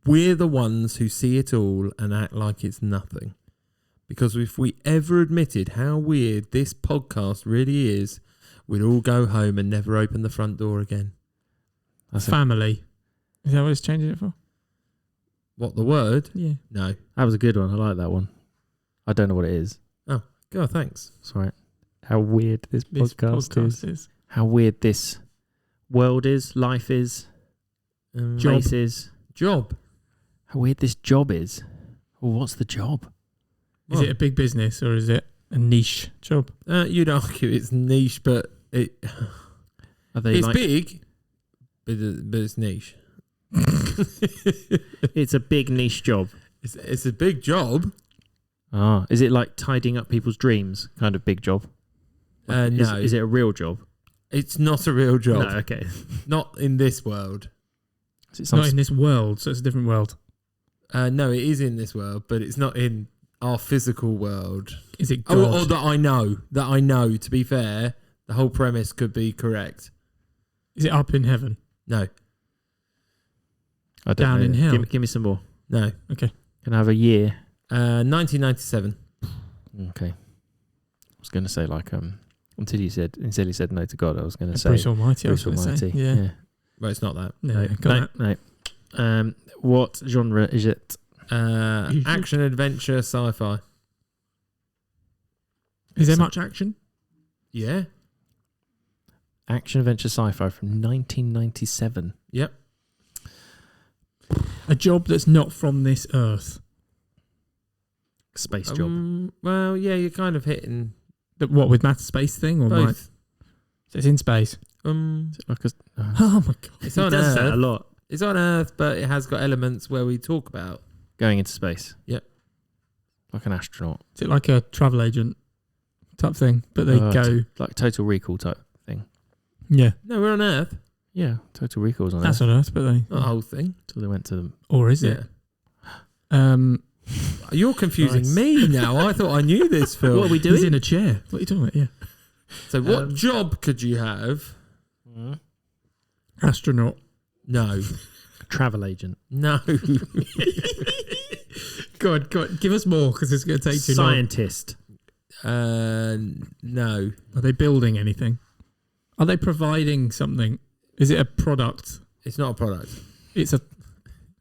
we're the ones who see it all and act like it's nothing. Because if we ever admitted how weird this podcast really is, we'd all go home and never open the front door again. That's family. Is that what it's changing it for? What, the word? Yeah. No. That was a good one. I like that one. I don't know what it is. Oh, God, thanks. Sorry. How weird this podcast is. How weird this world is, life is, place is. Job. How weird this job is. Well, what's the job? Is it a big business or is it a niche job? You'd argue it's niche, but it's big, but it's niche. It's a big niche job. It's a big job. Ah, is it like tidying up people's dreams kind of big job? No. Is it a real job? It's not a real job. No, okay. Not in this world. It's not in this world, so it's a different world. No, it is in this world, but it's not in our physical world. Is it God? Or that I know, to be fair, the whole premise could be correct. Is it up in heaven? No. I don't Down know. in hell? Give me some more. No. Okay. Can I have a year? 1997. Okay. I was going to say until he said no to God, I was going to say Bruce Almighty. Bruce Almighty. Yeah. Well, it's not that. No. What genre is it? Action, adventure, sci-fi. Is there much action? Yeah. Action, adventure, sci-fi from 1997. Yep. A job that's not from this earth. Space job. Well, yeah, you're kind of hitting... What, with math space thing? Or both. So it's in space. Oh my God. It's on does Earth. that a lot. It's on Earth, but it has got elements where we talk about... Going into space. Yep. Like an astronaut. Is it like a travel agent type thing? But they go... Like Total Recall type thing. Yeah. No, we're on Earth. Yeah, Total Recall's on That's Earth. on Earth, but they... Not the whole thing. Until they went to them. Or is it? You're confusing me now. I thought I knew this film. What are we doing? He's in a chair. What are you talking about? Yeah. So what job could you have? Astronaut. No. Travel agent. No. Go on. Give us more because it's going to take too long. Scientist. No. Are they building anything? Are they providing something? Is it a product? It's not a product. It's a...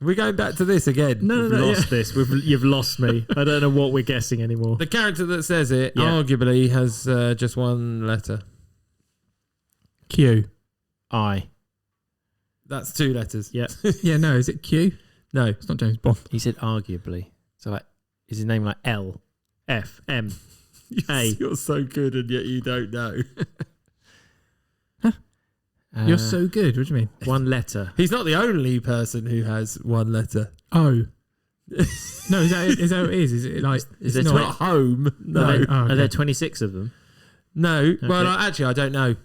Are we going back to this again? We've lost this. You've lost me. I don't know what we're guessing anymore. The character that says it arguably has just one letter. Q. I. That's 2 letters. Yeah. Yeah, no. Is it Q? No. It's not James Bond. He said arguably. So like, is his name like L, F, M, A? You're so good and yet you don't know. You're so good. What do you mean? One letter. He's not the only person who has one letter. Oh. No, is that what it is? Is it like... It's not home. No. Oh, okay. Are there 26 of them? No. Okay. Well, actually, I don't know.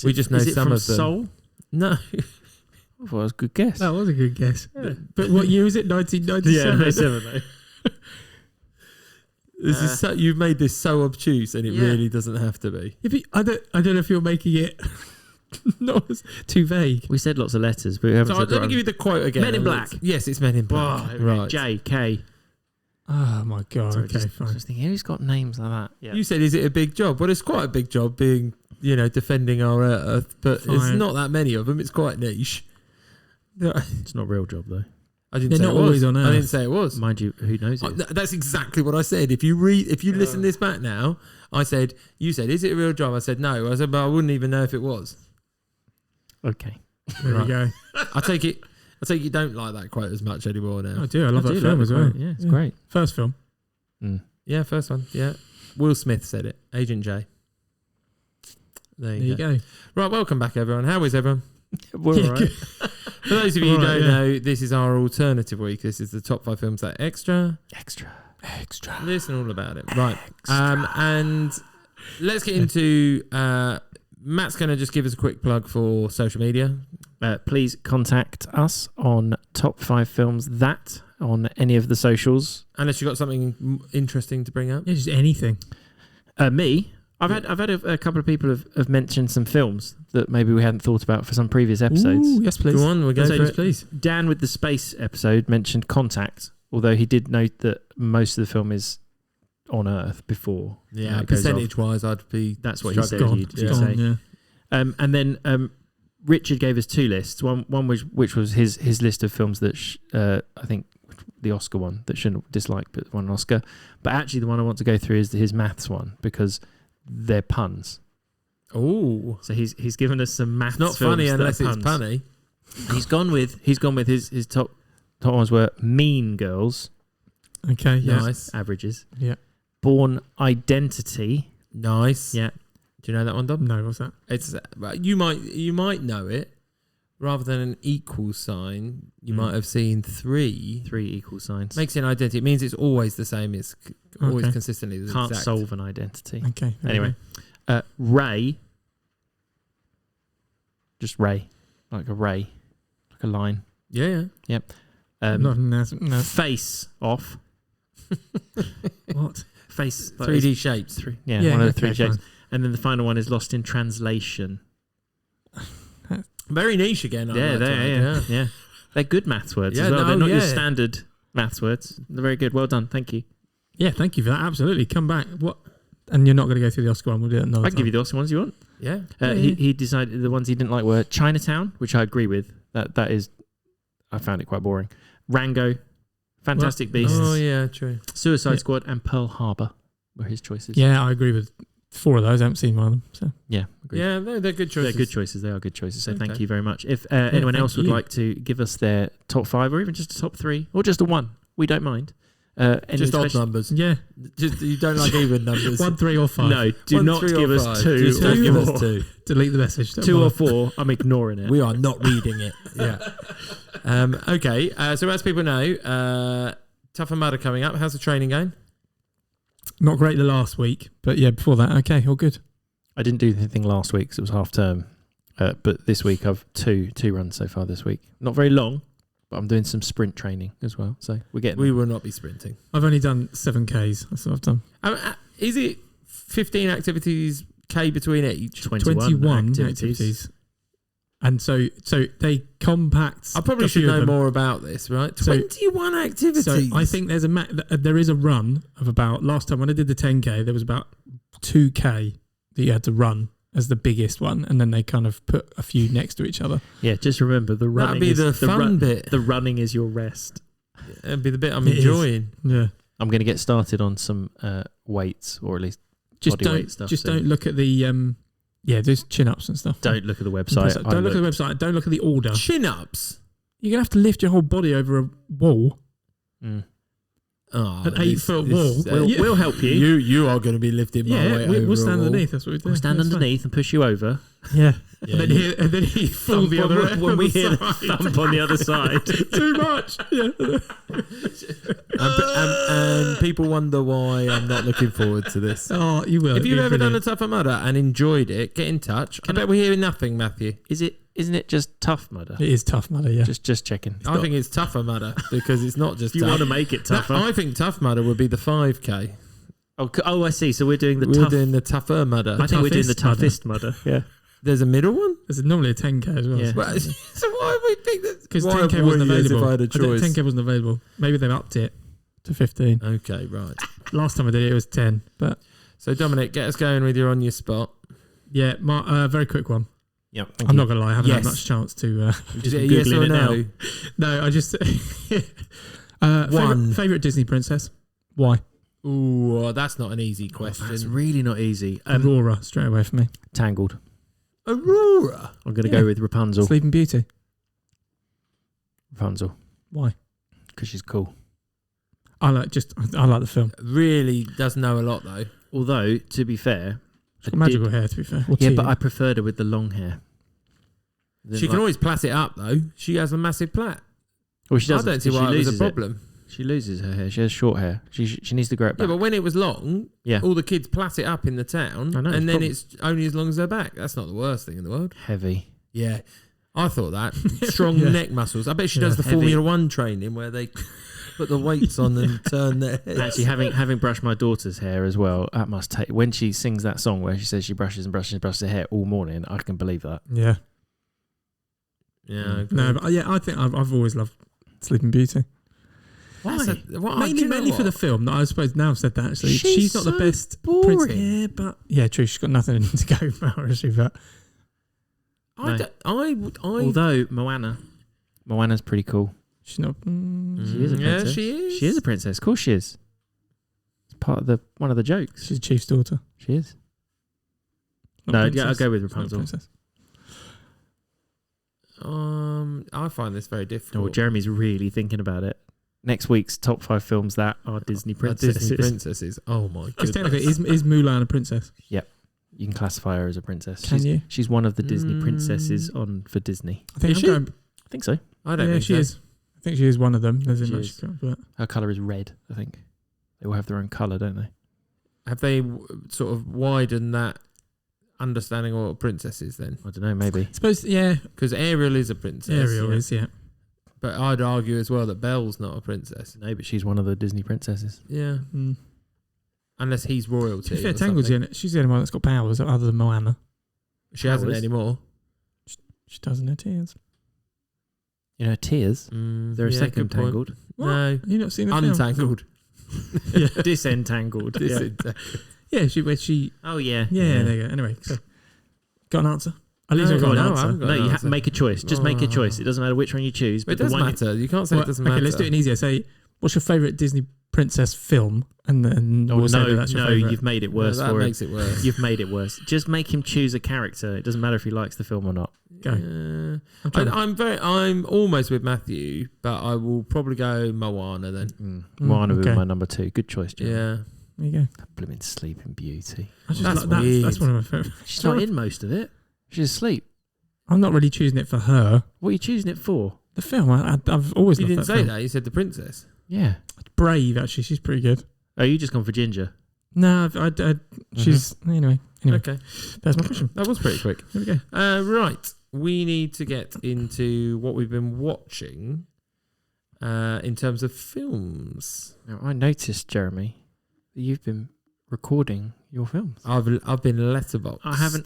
We just know is it some from of them. Soul? No. I thought it was a good guess. That was a good guess. Yeah. But what year is it? 1997? Yeah, 97. This is so, you've made this so obtuse, and it really doesn't have to be. I don't know if you're making it not too vague. We said lots of letters, but we haven't said let me give you the quote again. Men in Black. Yes, it's Men in Black. Right. J, K. Oh my God. Sorry, okay, fine. Just thinking, who's got names like that? Yeah. You said, is it a big job? Well, it's quite a big job being, defending our Earth, but it's not that many of them. It's quite niche. It's not a real job, though. I didn't They're say not it was. always on Earth. I didn't say it was. Mind you, who knows it? That's exactly what I said. If you listen this back now, you said, is it a real job? I said, no. I said, but I wouldn't even know if it was. Okay. There we go. I take it you don't like that quote as much anymore now. I do. I love that film as well. Yeah, it's great. First film. Yeah, first one. Yeah. Will Smith said it. Agent J. There you go. Right, welcome back, everyone. How is everyone? We're all right. For those of you who don't know, this is our alternative week. This is the top 5 films that extra. Listen all about it. Right. And let's get into... Matt's going to just give us a quick plug for social media. Please contact us on Top 5 Films That on any of the socials. Unless you've got something interesting to bring up. Yeah, just anything. Me, I've had a couple of people have mentioned some films that maybe we hadn't thought about for some previous episodes. Ooh, yes, please. Go on, we'll go for it. Please. Dan with the space episode mentioned Contact, although he did note that most of the film is on Earth before. Yeah, it goes off. percentage-wise, I'd be... That's what he said. Gone. He'd It's say. gone, yeah. And then Richard gave us two lists. One which was his list of films that I think the Oscar one that shouldn't dislike but won an Oscar. But actually, the one I want to go through is his maths one because they're puns. Oh, so he's given us some maths. It's not funny unless it's punny. He's gone with his top ones were Mean Girls. Okay, yeah. Nice. Averages. Yeah. Born Identity. Nice. Yeah. Do you know that one, Dom? No, what's that? It's you might know it. Rather than an equal sign, you might have seen three equal signs. Makes it an identity. It means it's always the same. It's always consistently the Can't exact. solve an identity. Okay. Anyway, Ray. Just Ray, like a ray, like a line. Yeah. Yep. No. Face Off. What? Face 3D shapes. Yeah, one of the three okay, shapes. fine. And then the final one is Lost in Translation. Very niche again. Yeah. They're good maths words as well. They're not your standard maths words. They're very good. Well done. Thank you. Yeah, thank you for that. Absolutely. Come back. What? And you're not going to go through the Oscar one. We'll do it another I can give you the Oscar ones you want. Yeah. He decided the ones he didn't like were Chinatown, which I agree with. That is, I found it quite boring. Rango, Fantastic Beasts. Oh yeah, true. Suicide Squad and Pearl Harbor were his choices. Yeah, I agree with 4 of those. I haven't seen one of them. So Yeah, agreed. Yeah, they're good choices. They're good choices. They are good choices. So thank Okay. you very much. If anyone thank else would you. like to give us their top 5 or even just a top 3 or just a 1, we don't mind. Just odd numbers. yeah, Just you don't like even numbers. 1, 3, or 5. No, do 1, not 3 give or us 5. 2 Just or don't give 4. us 2. Delete the message. Don't 2 or bother. 4, I'm ignoring it. We are not reading it. Yeah. Okay. So as people know, Tough and Mudder coming up. How's the training going? Not great the last week, but yeah, before that, okay, all good. I didn't do anything last week because it was half term. But this week I've two runs so far this week. Not very long, but I'm doing some sprint training as well. So we're getting We will not be sprinting. I've only done 7Ks. That's what I've done. Is it 15 activities K between each? 21 activities. And so they compact. I probably should know more about this, right? 21 activities. So I think there is a run of about, last time when I did the 10K, there was about 2K that you had to run as the biggest one, and then they kind of put a few next to each other. Yeah, just remember the running. That'd be the fun bit. The running is your rest. That'd be the bit I'm enjoying. Yeah. I'm going to get started on some weights, or at least bodyweight stuff. Just don't look at the there's chin-ups and stuff. Don't look at the website. Don't look at the website. Don't look at the order. Chin-ups? You're going to have to lift your whole body over a wall. Oh, An 8-foot wall. We'll help you. You are going to be lifting my weight over we'll stand a wall. underneath. That's what we do. We'll stand underneath and push you over. Yeah. Yeah, and then he fall the other way. When we hear the thump on the other side. Too much. Yeah. and people wonder why I'm not looking forward to this. Oh, you will. If you've ever done a Tough Mudder and enjoyed it, get in touch. I bet we hear nothing, Matthew. Isn't it just Tough Mudder? It is Tough Mudder, yeah. Just checking. I think it's Tougher Mudder because it's not just You tough. want to make it tougher. I think Tough Mudder would be the 5K. Oh, I see. So we're doing We're doing the Tougher Mudder. I think we're doing the toughest toughest Mudder. Yeah. There's a middle one? There's normally a 10K as well. Yeah. Well, so why would we pick that? Because 10K wasn't available. If I had a choice. 10K wasn't available. Maybe they've upped it to 15. Okay, right. Last time I did it, it was 10. But So Dominic, get us going with your on your spot. yeah, very quick one. Yeah. I'm not going to lie, I haven't had Yes. much chance to... Is it a yes or no? No, I just... One. Favourite Disney princess? Why? Ooh, that's not an easy question. That's really not easy. Aurora, straight away for me. Tangled. Aurora. I'm going to go with Rapunzel. Sleeping Beauty. Rapunzel. Why? Because she's cool. I like the film. Really does know a lot though. Although, to be fair... She's got magical hair, to be fair. Yeah, but I preferred her with the long hair. She can always plait it up though. She has a massive plait. Well, she doesn't. I don't see why it was a problem. She loses her hair. She has short hair. She needs to grow it back. Yeah, but when it was long, all the kids plait it up in the town, I know, and then it's only as long as their back. That's not the worst thing in the world. Heavy. Yeah, I thought that strong neck muscles. I bet she does the Heavy. Formula One training where they put the weights on and turn their heads. Actually, having brushed my daughter's hair as well, that must take. When she sings that song where she says she brushes and brushes and brushes her hair all morning, I can believe that. Yeah. Yeah. No, but I think I've always loved Sleeping Beauty. Why? Mainly for the film. I suppose now I've said that actually. She's not so the best boring. princess. Yeah, but yeah, true. She's got nothing to go for, has she? But Although Moana's pretty cool. she's not. She is a princess. Yeah, she is. She is a princess. Of course she is. It's part of one of the jokes. She's a chief's daughter. She is. Not No, a yeah, princess. I'll go with She's not a Rapunzel. princess. I find this very difficult. Oh, Jeremy's really thinking about it. Next week's top 5 films that are Disney princesses. Disney princesses. Oh my Because goodness. technically, is Mulan a princess? You can classify her as a princess. Can you? She's one of the Disney princesses for Disney. I think Is I'm she? going. I think so. I don't Yeah, think she so. is. I think she is one of them. There's She much, is. but Her colour is red, I think. They all have their own colour, don't they? Have they sort of widened that understanding of what a princess is then? I don't know, maybe. I suppose Because Ariel is a princess. Ariel yeah. is But I'd argue as well that Belle's not a princess. No, but she's one of the Disney princesses. Yeah. Mm. Unless he's royalty. To be fair, or Tangled's something. in it. She's the only one that's got powers other than Moana. She hasn't Powers. anymore. She does in her tears. You know, Tears. They're a second good point. Tangled. No. Have you not seen the film? Untangled. Disentangled. Yeah. Yeah, she. Oh, yeah. Yeah, there you go. Anyway, so got an answer. At least No, I've got an no, I answer. haven't got No, an you have answer. to make a choice. Just make a choice. It doesn't matter which one you choose. But it the does one matter. You can't say Well, it doesn't okay, matter. let's do it easier. Say, what's your favourite Disney princess film? And then Oh, we'll say no, that that's your no, favourite. you've made it worse that for him. makes it worse. You've made it worse. Just make him choose a character. It doesn't matter if he likes the film or not. Go. Yeah. I'm trying I'm almost with Matthew, but I will probably go Moana then. Moana would be okay. my number 2. Good choice, Jim. Yeah. There you go. Blooming Sleeping Beauty. I just That's like that. weird. That's one of my favourite. She's not in most of it. She's asleep. I'm not really choosing it for her. What are you choosing it for? The film, I've always You loved didn't that say film. that. You said the princess. Yeah. Brave, actually, she's pretty good. Oh, you just gone for Ginger. No, she's anyway. Okay. That's my question. That was pretty quick. Here we go. Right. We need to get into what we've been watching in terms of films. Now, I noticed, Jeremy, that you've been recording your films. I've been letterboxed.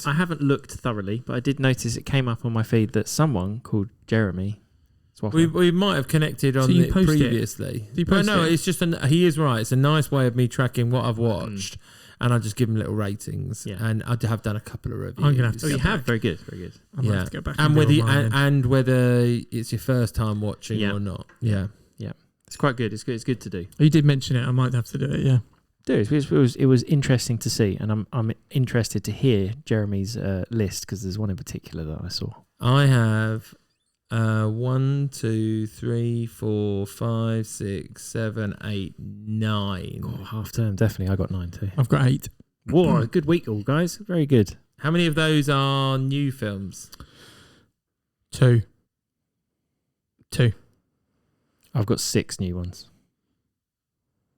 I haven't looked thoroughly, but I did notice it came up on my feed that someone called Jeremy. We might have connected on So you it post it? previously. Do you post no, it? it's just he is right. It's a nice way of me tracking what I've watched, and I just give him little ratings. Yeah. And I have done a couple of reviews. I'm gonna have to Oh, you go have? back. Very good. Very good. I might Yeah. have to go back and do whether all mine then. and whether it's your first time watching Yeah. or not. Yeah. It's quite good. It's good. It's good to do. You did mention it. I might have to do it. Yeah. Dude, it was interesting to see, and I'm interested to hear Jeremy's list because there's one in particular that I saw. I have 1, 2, 3, 4, 5, 6, 7, 8, 9. Oh, half term, definitely. I got 9 too. I've got 8. Whoa, good week, all guys. Very good. How many of those are new films? 2. I've got 6 new ones.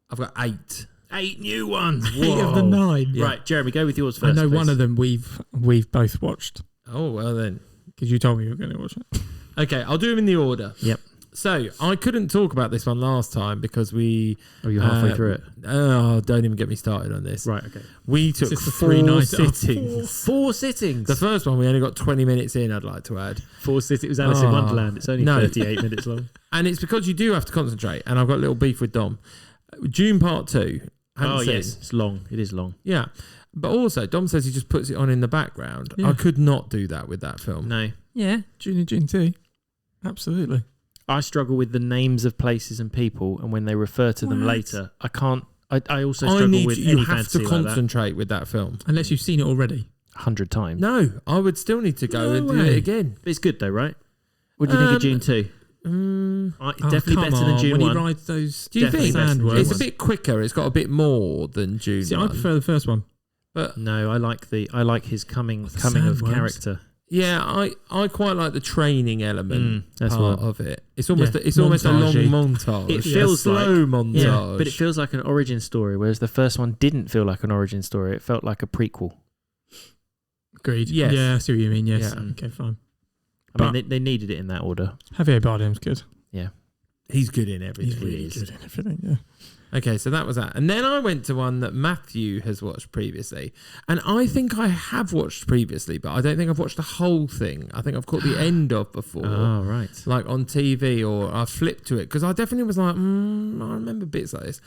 I've got 8. 8 new ones. 8 of the 9. Yeah. Right, Jeremy, go with yours I first. know please. one of them we've both watched Oh, well then. because you told me you were going to watch it. Okay, I'll do them in the order. Yep. So, I couldn't talk about this one last time because we... Oh, you're halfway through it. Oh, don't even get me started on this. Right, okay. We took Is this the 4 3-night- sittings. 4 sittings. The first one, we only got 20 minutes in, I'd like to add. 4 sittings. It was Alice in Oh, Wonderland. It's only no. 38 minutes long. And it's because you do have to concentrate, and I've got a little beef with Dom. June Part 2. Haven't Oh, seen. yes. It's long. It is long. Yeah. But also, Dom says he just puts it on in the background. Yeah. I could not do that with that film. No. Yeah. June 2. Absolutely. I struggle with the names of places and people, and when they refer to them What? later, I can't. I also struggle with you any have fantasy to like that concentrate with that film. Unless you've seen it already. 100 times. No, I would still need to go No and do way. it again. It's good though, right? What do you think of June 2? Definitely come better than on, June when 1. he rides those Do you Definitely think better than June it's a 1. bit quicker? It's got a bit more than June. See, I 1. prefer the first one. But No, I like his coming of sandworms. character. yeah, I quite like the training element That's part what. of it. It's almost Yeah, it's almost a long montagey. montage. It feels a slow like- montage. Yeah, but it feels like an origin story, whereas the first one didn't feel like an origin story. It felt like a prequel. Agreed. Yes. Yeah, I see what you mean. Yes. Yeah. Okay, fine. I mean, they needed it in that order. Javier Bardem's good. He's good in everything. He's really good in everything. Yeah. Okay, so that was that. And then I went to one that Matthew has watched previously. And I think I have watched previously, but I don't think I've watched the whole thing. I think I've caught the end of before. Oh, right. Like on TV, or I flipped to it. Because I definitely was like, I remember bits like this.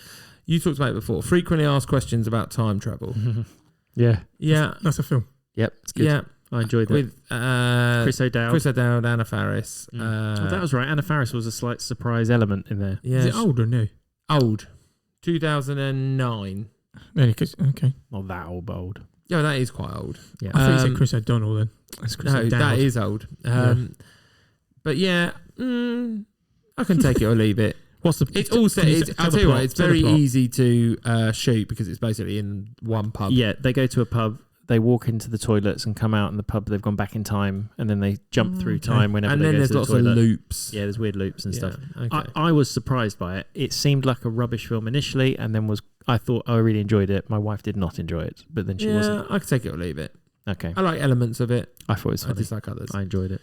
You talked about it before. Frequently asked questions about time travel. Yeah. Yeah. That's a film. Yep. It's good. Yeah. I enjoyed that. With Chris O'Dowd. Chris O'Dowd, Anna Faris. That was right. Anna Faris was a slight surprise element in there. Yeah. Is it old or new? Old. 2009. Okay. Not that old, but old. Yeah, that is quite old. Yeah. I thought you said Chris O'Donnell then. That's Chris No, O'Dowd. that is old. But yeah, I can take it or leave it. What's the? It's also, I'll tell you what, it's very plot. easy to shoot because it's basically in one pub. Yeah, they go to a pub, they walk into the toilets and come out in the pub, they've gone back in time, and then they jump through time whenever and they then go there's to the lots toilet. of loops. Yeah, there's weird loops and stuff. Okay. I was surprised by it. It seemed like a rubbish film initially, and then I thought I really enjoyed it. My wife did not enjoy it, but then she wasn't. I could take it or leave it. Okay. I like elements of it. I thought it was I funny. dislike others. I enjoyed it.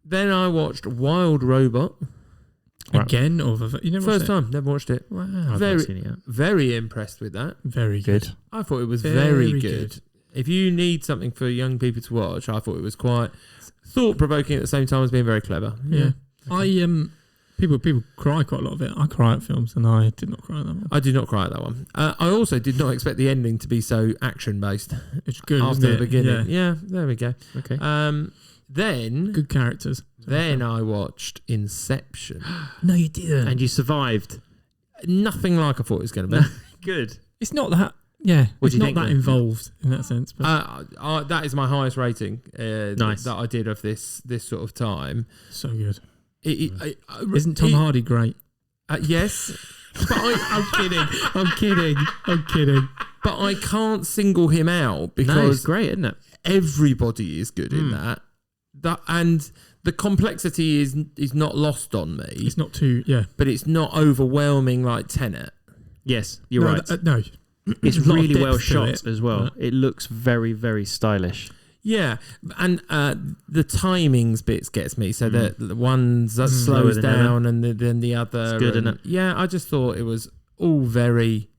Then I watched Wild Robot. Right. Again, or you never First watched time, never watched it. Wow. I've Very- not seen it yet. Very impressed with that. Very Good. good. I thought it was Very very good. good. If you need something for young people to watch, I thought it was quite thought-provoking at the same time as being very clever. Yeah. Okay. People cry quite a lot of it. I cry at films, and I did not cry at that one. I did not cry at that one. I also did not expect the ending to be so action-based It's good after isn't the it? beginning. Yeah. Yeah, there we go. Okay. Then Good characters. I watched Inception. No, you didn't. And you survived. Nothing like I thought it was going to be. Good. It's not that. Yeah, What it's do you not think that then? involved in that sense. But That is my highest rating Nice. that I did of this sort of time. so good. Isn't Tom Hardy great? Yes, but I'm kidding. But I can't single him out No, it's because great, isn't it? everybody is good in that. And the complexity is not lost on me. It's not too. Yeah, but it's not overwhelming like Tenet. Yes, you're no, right. No, It's There's a lot of really well depth to shot it. as well. Yeah. It looks very, very stylish. Yeah, and the timings bits gets me. So that the one Slower slows than down, and then the other. It's good, isn't it? Yeah, I just thought it was all very,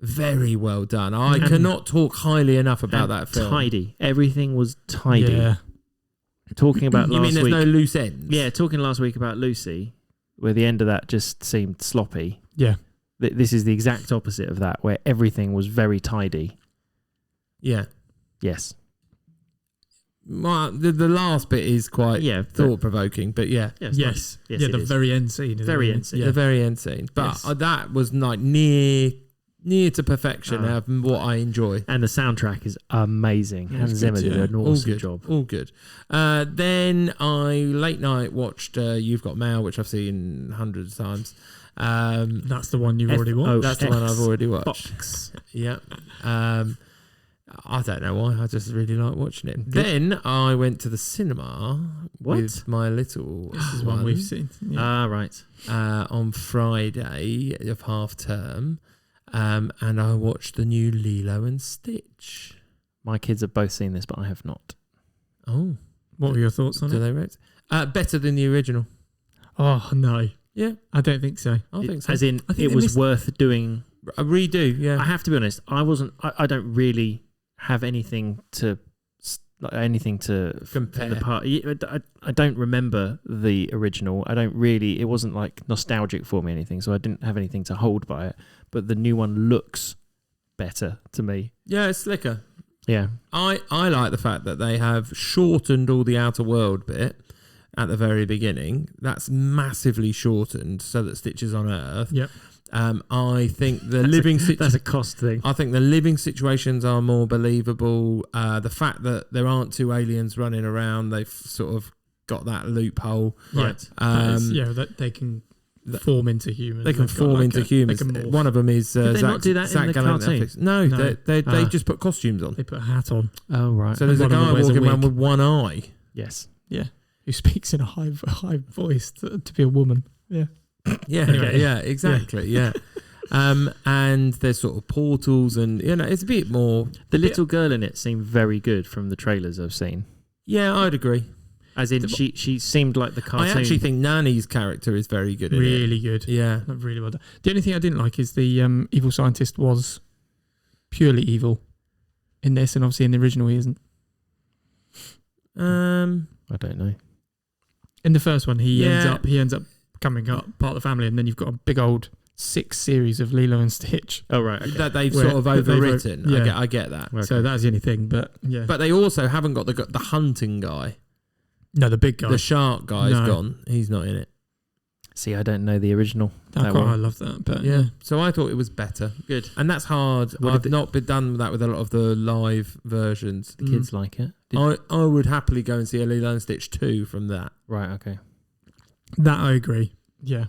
very well done. I And- cannot talk highly enough about And that film. Tidy. Everything was tidy. Yeah. Talking about You last mean there's week. no loose ends? Yeah, talking last week about Lucy, where the end of that just seemed sloppy. Yeah. This is the exact opposite of that, where everything was very tidy. Yeah. Yes. Well, the last bit is quite thought provoking, but yeah. Yes. Yes, yeah. it The is. very end scene. Is Very it? end scene. Yeah. The very end scene. But Yes. that was like near to perfection of what I enjoy. And the soundtrack is amazing. Yeah, Hans it's Zimmer good, did an All awesome good. job. All good. Then I late night watched You've Got Mail, which I've seen hundreds of times. That's the one you've already watched. That's the one I've already watched. Box. Yeah. I don't know why. I just really like watching it. Then I went to the cinema with my little This is one we've seen. Yeah. Ah, right. on Friday of half term, and I watched the new Lilo and Stitch. My kids have both seen this, but I have not. Oh, What were your thoughts on do it? they rate? Better than the original. Oh no, Yeah, I don't think so. I think so. As in, I think it they was missed- worth doing. A redo. Yeah, I have to be honest. I don't really have anything to Compare. in the part. I don't remember the original. I don't really. It wasn't like nostalgic for me or anything, so I didn't have anything to hold by it. But the new one looks better to me. Yeah, it's slicker. Yeah. I like the fact that they have shortened all the outer world bit at the very beginning. That's massively shortened so that Stitch is on Earth. Yep. I think the That's a cost thing. I think the living situations are more believable. The fact that there aren't two aliens running around, they've sort of got that loophole. Right. That they can form into humans. They can They've got form like into humans. They can morph. One of them is Did they Zach, not do that in Zach the Gallant cartoon? Netflix. No, No. they just put costumes on. They put a hat on. Oh right. So there's a one of them guy wears a walking around wig. with one eye. Yes. Who speaks in a high voice to be a woman. Yeah. Yeah, Anyway. yeah, exactly, yeah. And there's sort of portals, and it's a bit more. The little girl in it seemed very good from the trailers I've seen. Yeah, I'd agree. As in, she seemed like the cartoon. I actually think Nani's character is very good. Really good. Yeah, really well done. The only thing I didn't like is the evil scientist was purely evil in this, and obviously in the original he isn't. I don't know. In the first one, he ends up coming up part of the family, and then you've got a big old 6 series of Lilo and Stitch. Oh right, okay. That they've sort of overwritten. I get that. Okay. So that's the only thing, but yeah. But they also haven't got the hunting guy. No, the big guy. The shark guy's gone. He's not in it. See, I don't know the original. I love that. But yeah. So I thought it was better. Good. And that's hard. I've not been done that with a lot of the live versions. The kids like it. I would happily go and see a Lilo and Stitch 2 from that. Right, okay. That I agree. Yeah.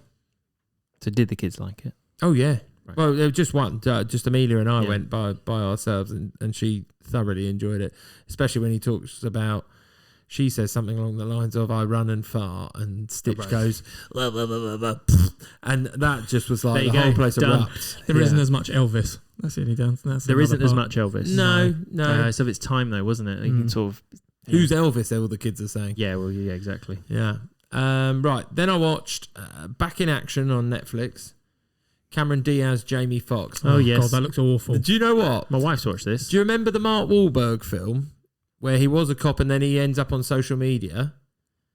So did the kids like it? Oh, yeah. Right. Well, there was just one. Just Amelia and I went by ourselves, and she thoroughly enjoyed it, especially when he talks about... She says something along the lines of, I run and fart, and Stitch goes, blah, blah, blah, blah, blah. And that just was like the whole place erupts. There isn't as much Elvis. That's the only dance. There isn't as much Elvis. No. So it's time though, wasn't it? You can sort of... Who's Elvis? All the kids are saying. Yeah, well, yeah, exactly. Yeah. Right. Then I watched Back in Action on Netflix. Cameron Diaz, Jamie Foxx. Oh yes. God, that looks awful. Do you know what? My wife's watched this. Do you remember the Mark Wahlberg film? Where he was a cop and then he ends up on social media.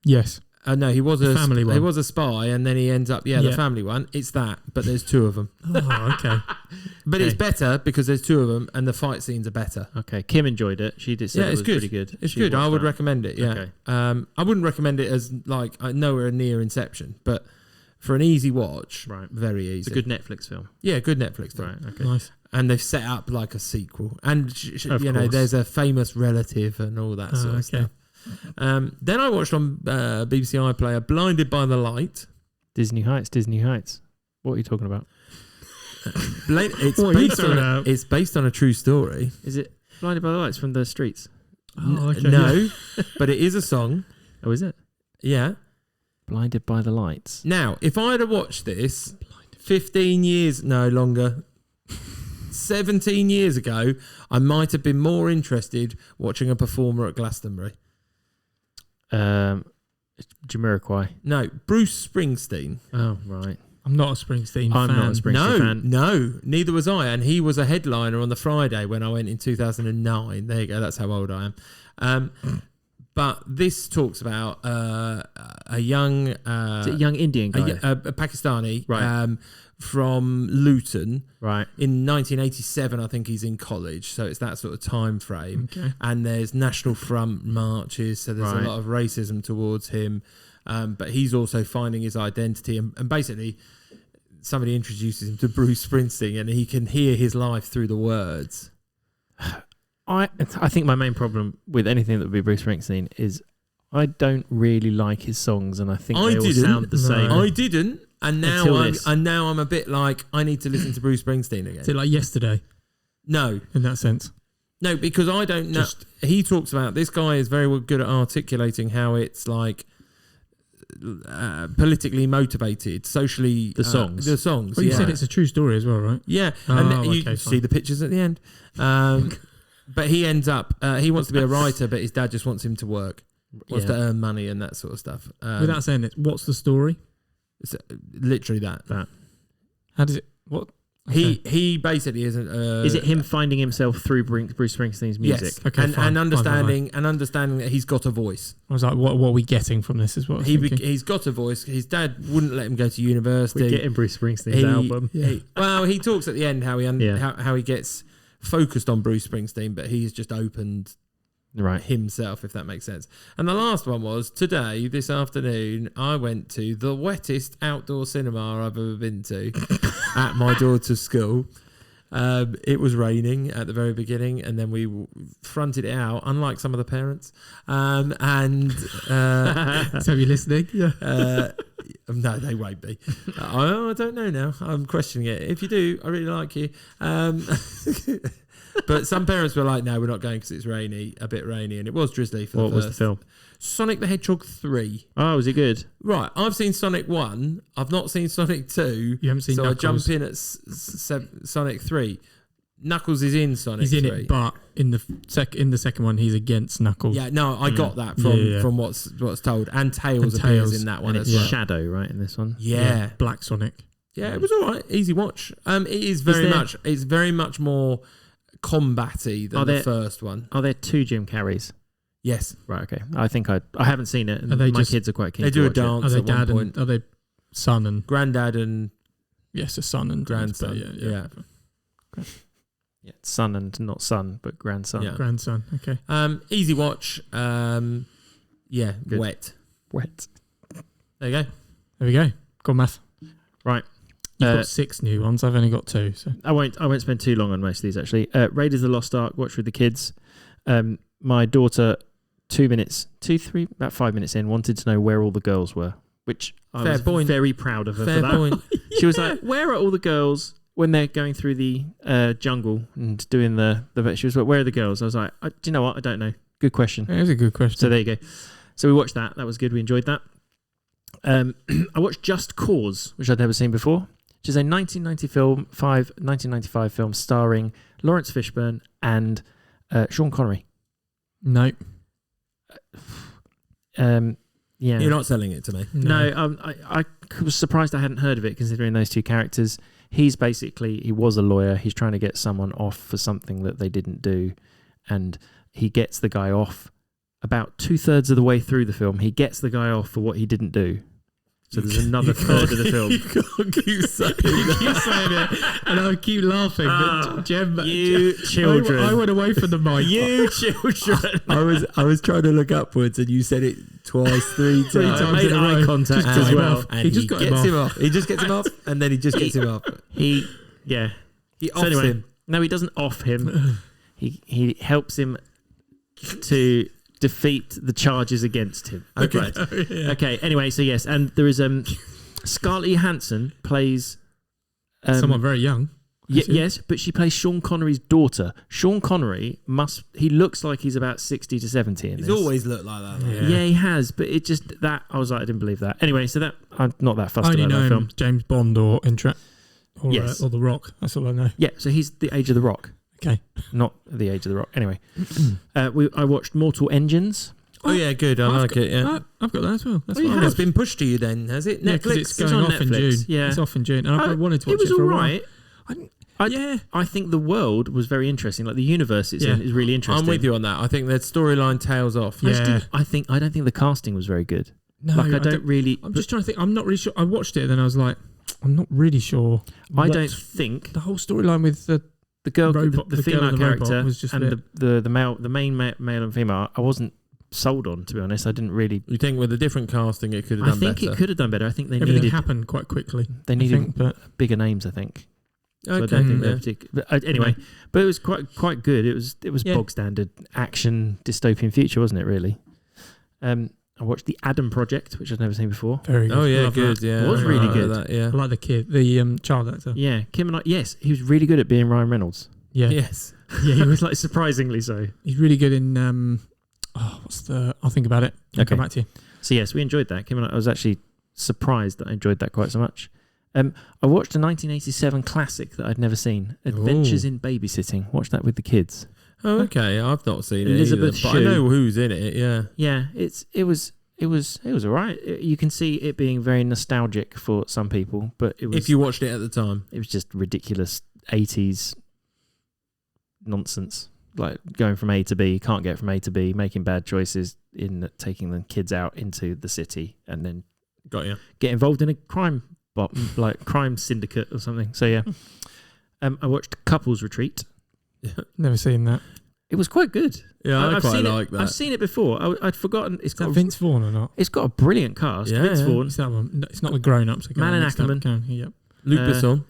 Yes. No, he was the family one. He was a spy and then he ends up, the family one. It's that, but there's 2 of them. Oh, okay. But it's better because there's 2 of them and the fight scenes are better. Okay, Kim enjoyed it. She did say it was good. pretty good. It's good. I would recommend it, yeah. Okay. I wouldn't recommend it as nowhere near Inception, but for an easy watch, very easy. It's a good Netflix film. Yeah, good Netflix film. Right, okay. Nice. And they've set up like a sequel. And, there's a famous relative and all that sort of stuff. Then I watched on BBC iPlayer Blinded by the Light. Disney Heights. What are you talking about? It's based on a true story. Is it Blinded by the Lights from the streets? Oh, okay. No, but it is a song. Oh, is it? Yeah. Blinded by the Lights. Now, if I had watched this 15 years, no longer, 17 years ago, I might have been more interested watching a performer at Glastonbury. Jamiroquai. No, Bruce Springsteen. Oh, right. I'm not a Springsteen fan. I'm not a Springsteen fan. No, neither was I. And he was a headliner on the Friday when I went in 2009. There you go. That's how old I am. But this talks about a young... Is it a young Indian guy? A Pakistani. Right. From Luton. Right. In 1987, I think he's in college. So it's that sort of time frame. Okay. And there's National Front marches. So there's a lot of racism towards him. But he's also finding his identity. And basically, somebody introduces him to Bruce Springsteen and he can hear his life through the words. I think my main problem with anything that would be Bruce Springsteen is I don't really like his songs, and I think they all sound the same. I didn't, and now I'm a bit like I need to listen to Bruce Springsteen again. Is it like Yesterday? No, in that sense. No, because I don't know. He talks about this guy is very good at articulating how it's like politically motivated, socially. The songs. Well, you said it's a true story as well, right? Yeah, and you see the pictures at the end. But he ends up, he wants to be a writer, but his dad just wants him to work, wants to earn money and that sort of stuff. Without saying it, what's the story? It's literally that. How does it? What? Okay. He basically isn't. Is it him finding himself through Bruce Springsteen's music? Yes. Okay, and understanding that he's got a voice. I was like, what are we getting from this? Is what he's got a voice. His dad wouldn't let him go to university. We're getting Bruce Springsteen's album. He talks at the end how he gets focused on Bruce Springsteen, but he's just opened himself, if that makes sense. And the last one was today, this afternoon, I went to the wettest outdoor cinema I've ever been to at my daughter's school. It was raining at the very beginning, and then we fronted it out, unlike some of the parents. So you're listening? Yeah. No, they won't be. I don't know now. I'm questioning it. If you do, I really like you. But some parents were like, no, we're not going because it's a bit rainy. And it was drizzly for What was the film? Sonic the Hedgehog 3. Oh, was it good? Right. I've seen Sonic 1. I've not seen Sonic 2. You haven't seen So Knuckles. I jump in at Sonic 3. Knuckles is in Sonic. He's in 3. it, but in the second one, he's against Knuckles. Yeah, no, I got that from what's told. And Tails appears in that one and as well. Shadow, right, in this one. Yeah. Black Sonic. Yeah, it was all right. Easy watch. It is it's very much more combat-y than the first one. Are there 2 Jim Carreys? Yes. Right, okay. I think I haven't seen it, and my kids are quite keen. They to do a watch it. dance Are they at one point. are they son and Granddad and yes, a son and grandson. Yeah. Yeah, son and not son, but grandson. Yeah. Grandson. Okay. Easy watch. Good. Wet. Wet. There you go. There we go. Good math. Right. You've got 6 new ones. I've only got 2. So I won't spend too long on most of these actually. Raiders of the Lost Ark, watch with the kids. My daughter, about 5 minutes in, wanted to know where all the girls were, which I was very proud of her for that. She was like, "Where are all the girls when they're going through the jungle and doing the?" She was like, "Where are the girls?" I was like, "Do you know what? I don't know. Good question." It is a good question. So there you go. So we watched that. That was good. We enjoyed that. I watched Just Cause, which I'd never seen before, which is a 1995 film starring Lawrence Fishburne and Sean Connery. No. Yeah. You're not selling it to me. No, I was surprised I hadn't heard of it, considering those 2 characters. He was a lawyer. He's trying to get someone off for something that they didn't do, and he gets the guy off about 2/3 of the way through the film. He gets the guy off for what he didn't do. So there's another third of the film. You can't keep saying it, and I keep laughing. But Jem, you children, I went away from the mic. You children. I was trying to look upwards, and you said it twice, 3 times. I made eye contact as well. And he just gets him off. He just gets him off, and then he just gets him off. He offs him. No, he doesn't off him. He helps him to defeat the charges against him. Okay. Right. Okay. Anyway, so yes, and there is Scarlett Johansson plays someone very young. Yes, but she plays Sean Connery's daughter. Sean Connery he looks like he's about 60 to 70 in this. He's always looked like that. Yeah, he has, but it just that I was like, I didn't believe that. Anyway, so that I'm not that fussed about that film. James Bond or Yes. or The Rock. That's all I know. Yeah, so he's the age of the Rock. Okay. Not the age of the Rock. Anyway, I watched Mortal Engines. Oh yeah, good. I like it. Yeah, I've got that as well. That's it's been pushed to you then, has it? Yeah, Netflix. it's going off in June. Yeah, it's off in June, and I wanted to watch it for all a while. right. I think the world was very interesting. Like the universe it's in is really interesting. I'm with you on that. I think the storyline tails off. Yeah. I don't think the casting was very good. No, like I don't really. I'm just trying to think. I'm not really sure. I watched it, and then I was like, I'm not really sure. I don't think the whole storyline with the girl, robot, the female character, was just and the main male and female. I wasn't sold on, to be honest. I didn't really. You think with a different casting, it could have done better? I think it could have done better. I think everything happened quite quickly. They needed bigger names, I think. So I don't think they're particular. But anyway, but it was quite good. It was bog standard action dystopian future, wasn't it? Really. I watched The Adam Project, which I've never seen before. Very good. Oh yeah, Love good. That. Yeah, it was really good. That, yeah, I like the kid, the child actor. Yeah, Kim and I. Yes, he was really good at being Ryan Reynolds. Yeah. Yes. Yeah, he was like surprisingly so. He's really good in. I'll think about it. I'll come back to you. So yes, we enjoyed that. Kim and I was actually surprised that I enjoyed that quite so much. I watched a 1987 classic that I'd never seen, Adventures in Babysitting. Watched that with the kids. Oh, okay. I've not seen Elizabeth it either, but I know who's in it. Yeah. Yeah, it was all right. You can see it being very nostalgic for some people, but it was. If you watched it at the time, it was just ridiculous 80s nonsense. Like going from A to B, can't get from A to B, making bad choices in taking the kids out into the city, and then get involved in a crime syndicate or something. So yeah, I watched Couples Retreat. Never seen that. It was quite good. Yeah, I've quite like that. I've seen it before. I'd forgotten. Is that Vince Vaughn or not? It's got a brilliant cast. Yeah, Vince Vaughn. It's that one. It's not the grown-ups. Malin Ackerman. Yep. Luc Besson.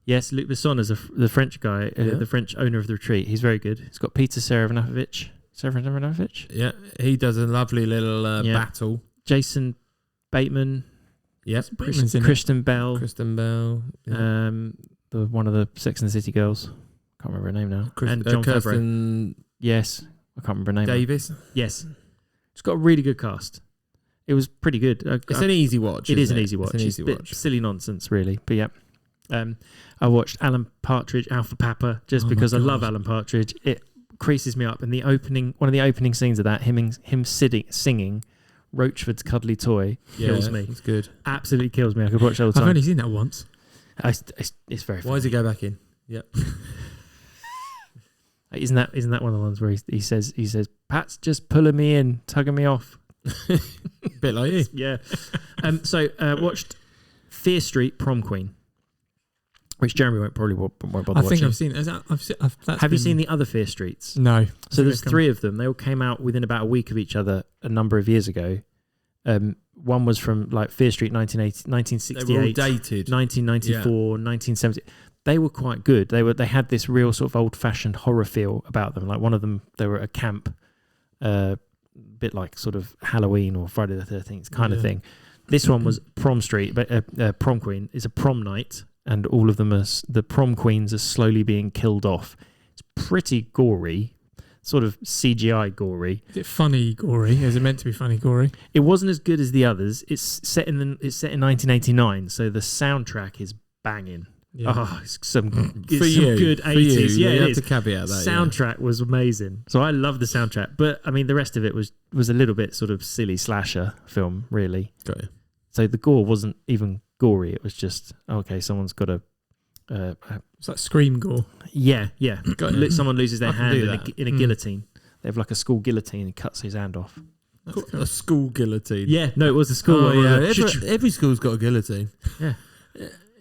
Yes, Luc Besson is the French guy, the French owner of the retreat. He's very good. It's got Peter Serafinovich. Yeah, he does a lovely little battle. Jason Bateman. Yes, Kristen Bell. Yeah. One of the Sex and the City girls. Can't remember her name now. And John Kirsten. Yes, I can't remember her name. Davis. Yes, it's got a really good cast. It was pretty good. It's an easy watch. It is an easy watch. It's an easy watch. watch. Silly nonsense, really. But yeah. I watched Alan Partridge, Alpha Papa, just because I love Alan Partridge. It creases me up. And one of the opening scenes of that, him singing Roachford's Cuddly Toy, kills me. It's good. Absolutely kills me. I could watch that all the time. I've only seen that once. It's very funny. Why does he go back in? Yep. Isn't that one of the ones where he says Pat's just pulling me in, tugging me off. Bit like you. Yeah. So watched Fear Street Prom Queen, which Jeremy won't bother watching. I think I've seen it. Have you seen the other Fear Streets? No. So there's 3 of them. They all came out within about a week of each other a number of years ago. One was from like Fear Street 1968, they were all dated. 1994, 1970. They were quite good. They had this real sort of old-fashioned horror feel about them. Like one of them, they were at a camp, bit like sort of Halloween or Friday the 13th kind of thing. This one was Prom Street, but Prom Queen is a prom night, and all of them the prom queens are slowly being killed off. It's pretty gory, sort of CGI gory. Is it funny gory? Is it meant to be funny gory? It wasn't as good as the others. It's set in 1989, so the soundtrack is banging. Yeah. Oh, it's some good For 80s. you, Yeah, you it have is. to caveat that. Soundtrack was amazing. So I love the soundtrack. But I mean, the rest of it was a little bit sort of silly slasher film, really. Got you. So the gore wasn't even gory. It was just, okay, someone's got a... It's like Scream gore. Yeah. Got you. Someone loses their I can hand do in a guillotine. They have like a school guillotine and cuts his hand off. Cool. A school guillotine. Yeah, no, it was a school. Oh, yeah. Every school's got a guillotine. Yeah.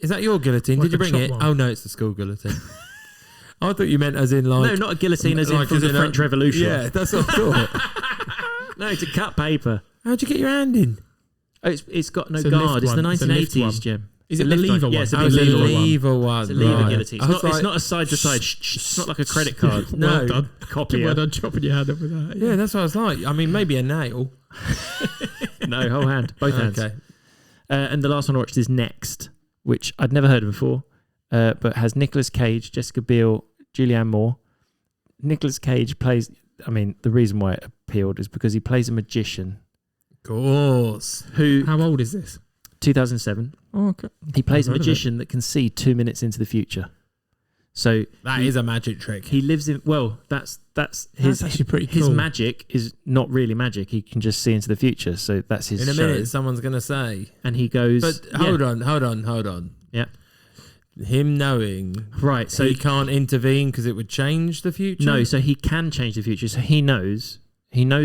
Is that your guillotine? Like Did you a bring chop it? one. Oh no, it's the school guillotine. I thought you meant as in like... No, not a guillotine as in like from the French Revolution. Yeah, that's what I thought. No, to cut paper. How'd you get your hand in? Oh, it's got no It's a lift guard. It's the one. It's a lift 1980s, one. Jim. Is it the lever one? Yeah, it's a Oh, big it's a lever one. lever one. It's a lever right. guillotine. I was It's like, not a side to side. It's not like a credit card. No. Well done. Copy. Well done chopping your hand up with that. Yeah, that's what I was like. I mean, maybe a nail. No, whole hand. Both hands. Okay. And the last one I watched is Next, which I'd never heard of before, but has Nicolas Cage, Jessica Biel, Julianne Moore. Nicolas Cage plays... I mean, the reason why it appealed is because he plays a magician. Of course. Who... How old is this? 2007. Oh, okay. He plays a I've heard of magician that can see 2 minutes into the future. So That is a magic trick. he lives in... Well, that's his... That's actually pretty His cool. magic is not really magic. He can just see into the future. So that's his In a show. minute, someone's going to say... And he goes... But hold on. Yeah. Him knowing... Right, so... he can't intervene because it would change the future? No, so he can change the future. So he knows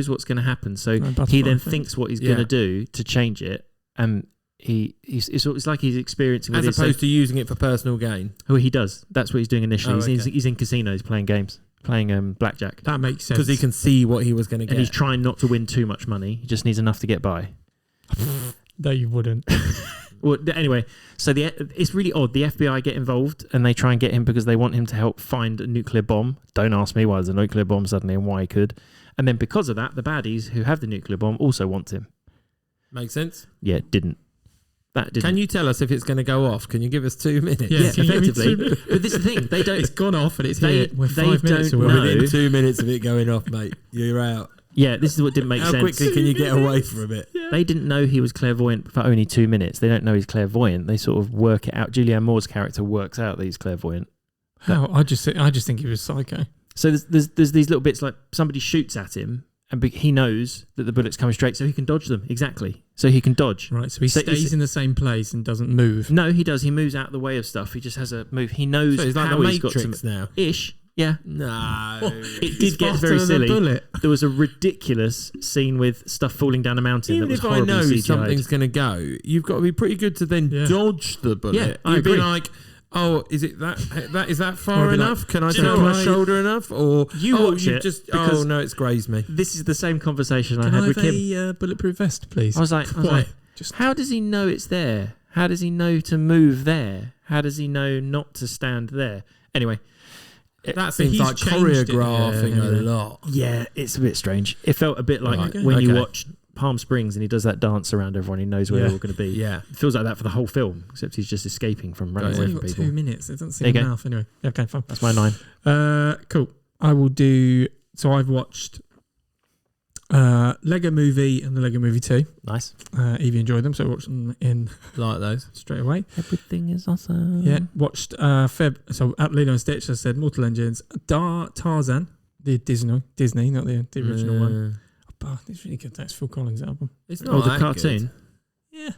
what's going to happen. So No, butterfly he then effect. thinks what he's going to do to change it. And it's like he's experiencing with As it. opposed to using it for personal gain. Oh, he does. That's what he's doing initially. Oh, He's in casinos playing games, playing blackjack. That makes sense. Because he can see what he was going to get. And he's trying not to win too much money. He just needs enough to get by. No, you wouldn't. Well, anyway, so it's really odd. The FBI get involved and they try and get him because they want him to help find a nuclear bomb. Don't ask me why there's a nuclear bomb suddenly and why he could. And then because of that, the baddies who have the nuclear bomb also want him. Makes sense? Yeah, it didn't. That didn't. Can you tell us if it's going to go off? Can you give us 2 minutes? Yeah, can you give me effectively. 2 But this is the thing. They don't... It's gone off and it's They- here. We're they 5 minutes don't away. know. Within 2 minutes of it going off, mate, you're out. Yeah, this is what didn't make How sense. quickly can you get away from it? They didn't know he was clairvoyant for only 2 minutes. They don't know he's clairvoyant. They sort of work it out. Julianne Moore's character works out that he's clairvoyant. How? I just think he was psycho. So there's these little bits like somebody shoots at him and he knows that the bullet's coming straight, so he can dodge them. Exactly. So he can dodge. Right, so he So stays in the same place and doesn't move. No, he does. He moves out of the way of stuff. He just has a move. He knows So it's like how the he's got Matrix to... now. Ish. Yeah. No. It did get very silly. There was a ridiculous scene with stuff falling down a mountain Even that was if I horribly know CGI'd. something's going to go, you've got to be pretty good to then dodge the bullet. Yeah, I You'd be agree. like, oh, is it is that Or far be like, enough? Can I do you take know my what? shoulder enough? Or You watch you it just because- no, it's grazed me. This is the same conversation I Can had I with have Kim. a bulletproof vest, please? I was like, Why? Just how does he know it's there? How does he know to move there? How does he know not to stand there? Anyway, That seems he's like changed it. choreographing Yeah. a lot. yeah, it's a bit strange. It felt a bit like Right. when you Okay. watch Palm Springs and he does that dance around everyone. He knows where Yeah. they're all going to be. Yeah. It feels like that for the whole film, except he's just escaping from running It's away only from got people. 2 minutes. It doesn't There seem you go. enough. Anyway, okay, fine. That's my 9. Cool. I will do. So I've watched Lego Movie and the Lego Movie 2. Nice. Evie enjoyed them, so I watched them in Like those. straight away. Everything is awesome. Yeah, watched so at Lilo and Stitch, I said Mortal Engines, Tarzan, the Disney, not the original one. Oh, it's really good. That's Phil Collins' album. It's not Oh, the that cartoon. good.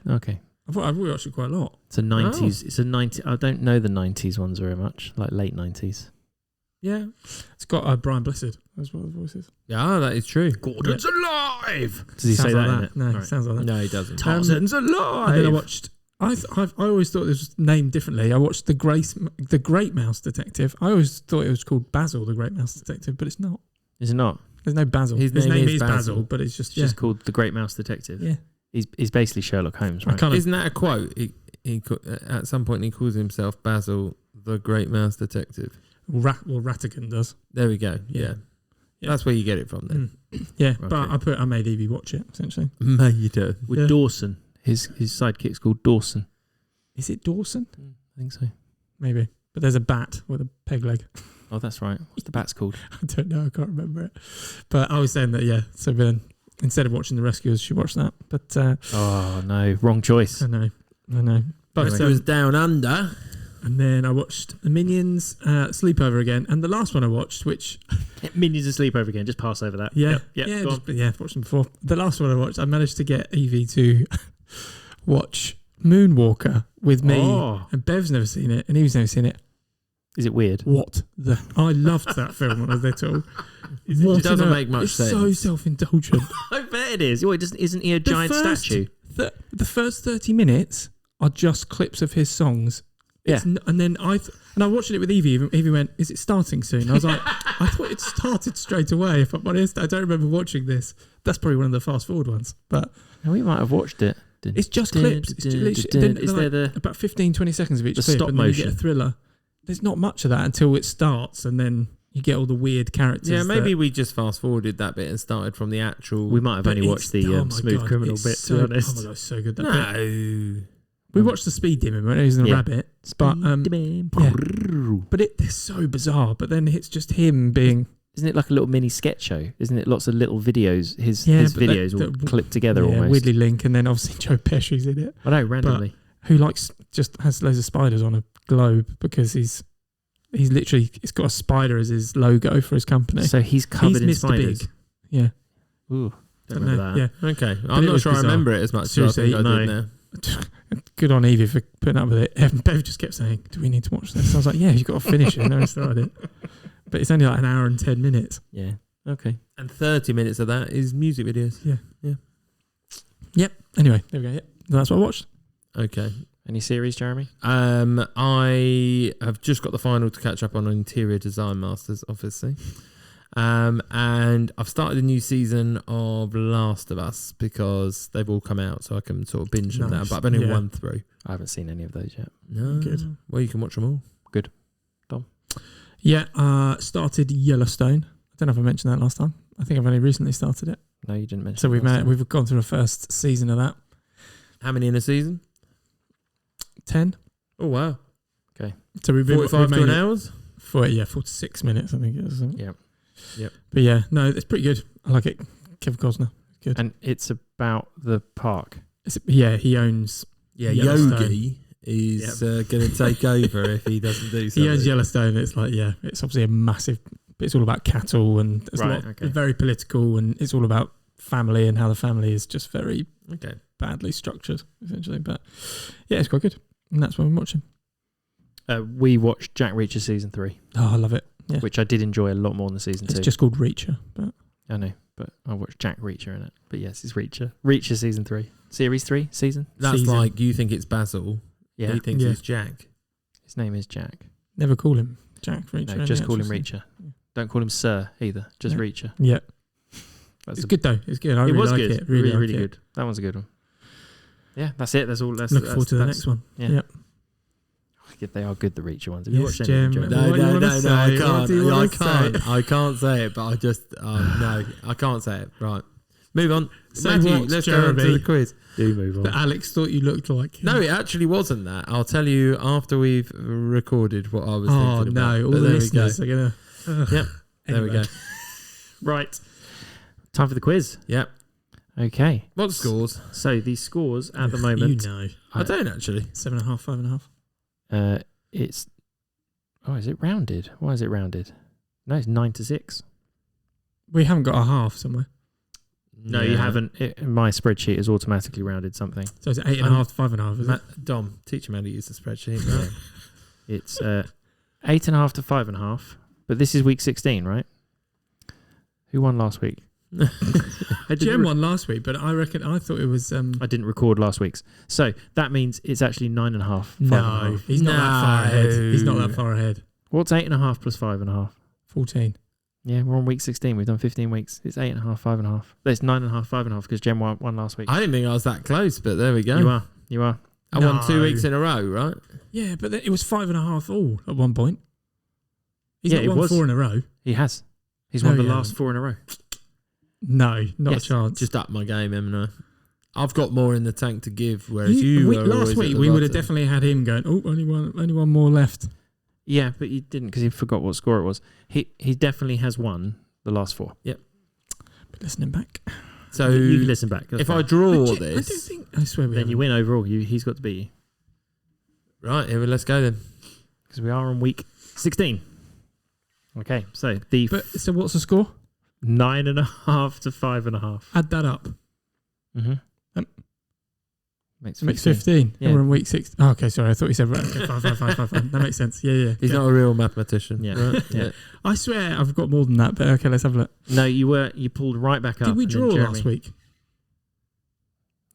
Yeah, Okay. I've watched it quite a lot. It's a 90s. It's a 90. I don't know the 90s ones very much, like late 90s. Yeah. It's got Brian Blessed as one of the voices. Yeah, that is true. Gordon's alive. Does he Sounds say like that in it? No, All right. sounds like that. No, he doesn't. Tarzan's alive. And then I watched. I always thought this was named differently. I watched the Great Mouse Detective. I always thought it was called Basil, the Great Mouse Detective, but it's not. Is it not? There's no Basil. His His name name is is Basil. Basil, but it's just It's just called The Great Mouse Detective. yeah. He's basically Sherlock Holmes, I right? kind of Isn't that a quote? At some point, he calls himself Basil, the Great Mouse Detective. Rattigan does. There we go. Yeah. Yeah. That's where you get it from then. Yeah, Okay. but I made Evie watch it essentially. Made it. With Yeah. Dawson. His sidekick's called Dawson. Is it Dawson? I think so. Maybe. But there's a bat with a peg leg. Oh, that's right. What's the bat's called? I don't know. I can't remember it. But I was saying that, yeah. So then instead of watching The Rescuers, she watched that. But Oh, no. Wrong choice. I know. But It was Down Under. and then I watched The Minions Sleepover again. And the last one I watched, which... Minions of Sleepover again. Just pass over that. Yeah. Yep. Yeah, Go on. I've watched them before. The last one I watched, I managed to get Evie to watch Moonwalker with me. Oh. And Bev's never seen it. And Evie's never seen it. Is it weird? I loved that film when I was little. It doesn't make much it's sense. so self-indulgent. I bet it is. Isn't he a The giant first- statue? The first 30 minutes are just clips of his songs. Yeah. And then I watched it with Evie. Evie went, "Is it starting soon?" I was like, "I thought it started straight away." If I'm honest, I don't remember watching this. That's probably one of the fast forward ones. But No, we might have watched it. it's just clips. It's literally, Is there the... about 15-20 seconds of each The clip, stop and then you get motion? a thriller. There's not much of that until it starts, and then you get all the weird characters. Yeah, maybe we just fast forwarded that bit and started from the actual. We might have But only watched the oh my Smooth God, Criminal it's bit, so, to be honest. Oh my god, it's so good. That bit. No. We watched the Speed Demon when he was in the Yeah. rabbit, but but they're so bizarre. But then it's just him being Isn't it like a little mini sketch show? Isn't it lots of little videos? His but videos all clipped together almost. weirdly link, and then obviously Joe Pesci's in it, I know, randomly. who just has loads of spiders on a globe because he's literally he's got a spider as his logo for his company. So he's covered in Mr. spiders. Big. Yeah, Ooh, don't I don't remember know, that. yeah. Okay. it I'm not was sure I bizarre. remember it as much Seriously, as I think I did no. now. Good on Evie for putting up with it. Bev just kept saying, "Do we need to watch this?" I was like, "Yeah, you've got to finish it." And then I started it, but it's only like an hour and 10 minutes. Yeah. Okay. And 30 minutes of that is music videos. Yep. Anyway, there we go. Yep, that's what I watched. Okay. Any series, Jeremy? I have just got the final to catch up on Interior Design Masters, obviously. And I've started a new season of Last of Us because they've all come out, so I can sort of binge them now. Nice. But I've only Yeah. one through. I haven't seen any of those yet. No. Good. Well, you can watch them all. Yeah, started Yellowstone. I don't know if I mentioned that last time. I think I've only recently started it. No, you didn't mention. So it last time. we've gone through the first season of that. How many in a season? 10. Oh, wow. So we've 45 to an hour? 46 minutes, I think it is. Yep. But yeah, no, it's pretty good. I like it. Kevin Costner. And it's about the park. He owns. Yeah, Yellowstone. Yogi is going to take over if he doesn't do something. He owns Yellowstone. It's like, yeah, it's obviously a massive. It's all about cattle and it's Right, okay. it's very political, and it's all about family and how the family is just very Okay. badly structured, essentially. But yeah, it's quite good, and that's what I'm watching. We watched Jack Reacher season 3, Oh, I love it. Yeah, which I did enjoy a lot more than season 2. it's just called Reacher, but I know, but I watched Jack Reacher in it. But yes, it's Reacher. Reacher season 3. Series 3 season? That's Season. like you think it's Basil. Yeah. He thinks Yeah. it's Jack. His name is Jack. never call him Jack Reacher. No, any just call him actual Reacher. Yeah. Don't call him Sir either. Just Yeah. Reacher. Yeah, That's it's good though. It's good. I It really was like good. it. Really, Really like it. good. That one's a good one. Yeah, that's it. That's all. That's Looking forward to the that's- next one. Yeah. Yep. Yeah, they are good, the Reacher ones. Have you Yes, watched any of Jim. them, No, Joe? What do you wanna say? I What can't. do you I wanna can't. say? I can't say it, but I just no, I can't say it. Right, move on. Say Matthew, what, let's go on to Jeremy? the quiz. Do move on. That Alex thought you looked like him. No, it actually wasn't that. I'll tell you after we've recorded what I was Oh thinking about. no! All But the there we go. listeners are gonna. Yep, there we go. Right. Time for the quiz. Yep. Okay. What scores? So the scores at the moment. I don't actually. 7.5, 5.5. It's. Oh, is it rounded? Why is it rounded? No, it's 9-6. We haven't got a half somewhere. No, you haven't. My spreadsheet has automatically rounded something. So it's 8.5 to 5.5, is it? Dom, teach him how to use the spreadsheet. It's 8.5 to 5.5. But this is week 16, right? Who won last week? Jem won last week, but I thought it was. I didn't record last week's. So that means it's actually 9.5. No, he's not that far ahead. He's not that far ahead. What's 8.5 plus 5.5? 14. Yeah, we're on week 16. We've done 15 weeks. It's 8.5, 5.5. It's 9.5, 5.5 because Jem won last week. I didn't think I was that close, but there we go. You are. I won 2 weeks in a row, right? Yeah, but it was 5.5 all at one point. He's Yeah, not won 4 in a row. He has. He's won the last 4 in a row. No, not a chance. Just up my game, haven't I? I've got more in the tank to give, whereas you were last week we would have definitely had him going. Oh, only one more left. Yeah, but you didn't because he forgot what score it was. He definitely has won the last 4. Yep. But listening back. So you can listen back. If I draw this, I don't think. I swear we. Then you win overall. He's got to beat you. Right, here, let's go then. Because we are on week 16. Okay, so so what's the score? 9.5 to 5.5. Add that up. Mm-hmm. Makes 15. Yeah. And we're in week 6. Oh, okay, sorry. I thought you said okay, 5. That makes sense. Yeah. He's not a real mathematician. Yeah. Right? Yeah. I swear I've got more than that, but okay, let's have a look. No, you pulled right back up. Did we draw last week?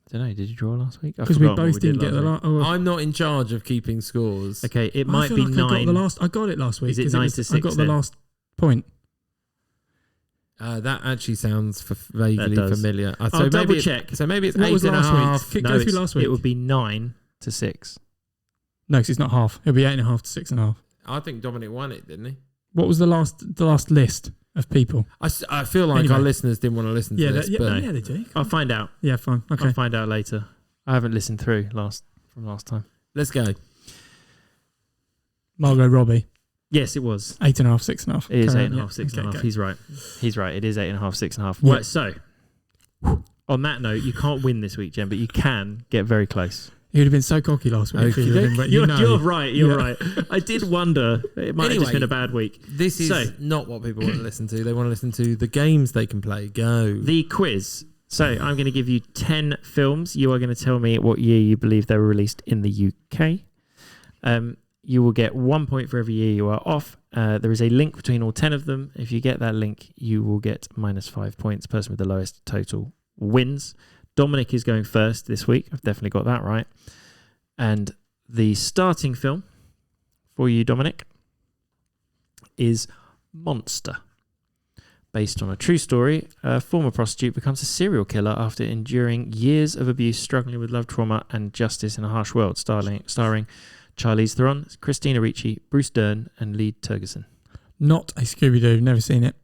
I don't know. Did you draw last week? Because we both didn't get the last. I'm not in charge of keeping scores. Okay, it might be 9. I got it last week. Is it 9 to 6? I got the last point. That actually sounds vaguely familiar. I'll double check. So maybe it's what 8 was and a half. week? Go through last week. It would be 9 to 6. No, because it's not half. It'll be 8.5 to 6.5. I think Dominic won it, didn't he? What was the last list of people? I feel like our listeners didn't want to listen to this. But they do. I'll find out. Yeah, fine. Okay. I'll find out later. I haven't listened through from last time. Let's go. Margot Robbie. Yes, it was 8.5, 6.5. It is Carry 8.5, on. 6.5. Okay. He's right. It is 8.5, 6.5. Yeah. Right. So, on that note, you can't win this week, Jen, but you can get very close. He would have been so cocky last week. Okay. You're right. You're right. I did wonder. It might have just been a bad week. This is not what people want to listen to. They want to listen to the games they can play. Go. The quiz. So I'm going to give you 10 films. You are going to tell me what year you believe they were released in the UK. You will get 1 point for every year you are off. There is a link between all 10 of them. If you get that link, you will get -5 points. The person with the lowest total wins. Dominic is going first this week. I've definitely got that right. And the starting film for you, Dominic, is Monster. Based on a true story, a former prostitute becomes a serial killer after enduring years of abuse, struggling with love trauma and justice in a harsh world, starring Charlize Theron, Christina Ricci, Bruce Dern, and Lee Tergesen. Not a Scooby-Doo. Never seen it.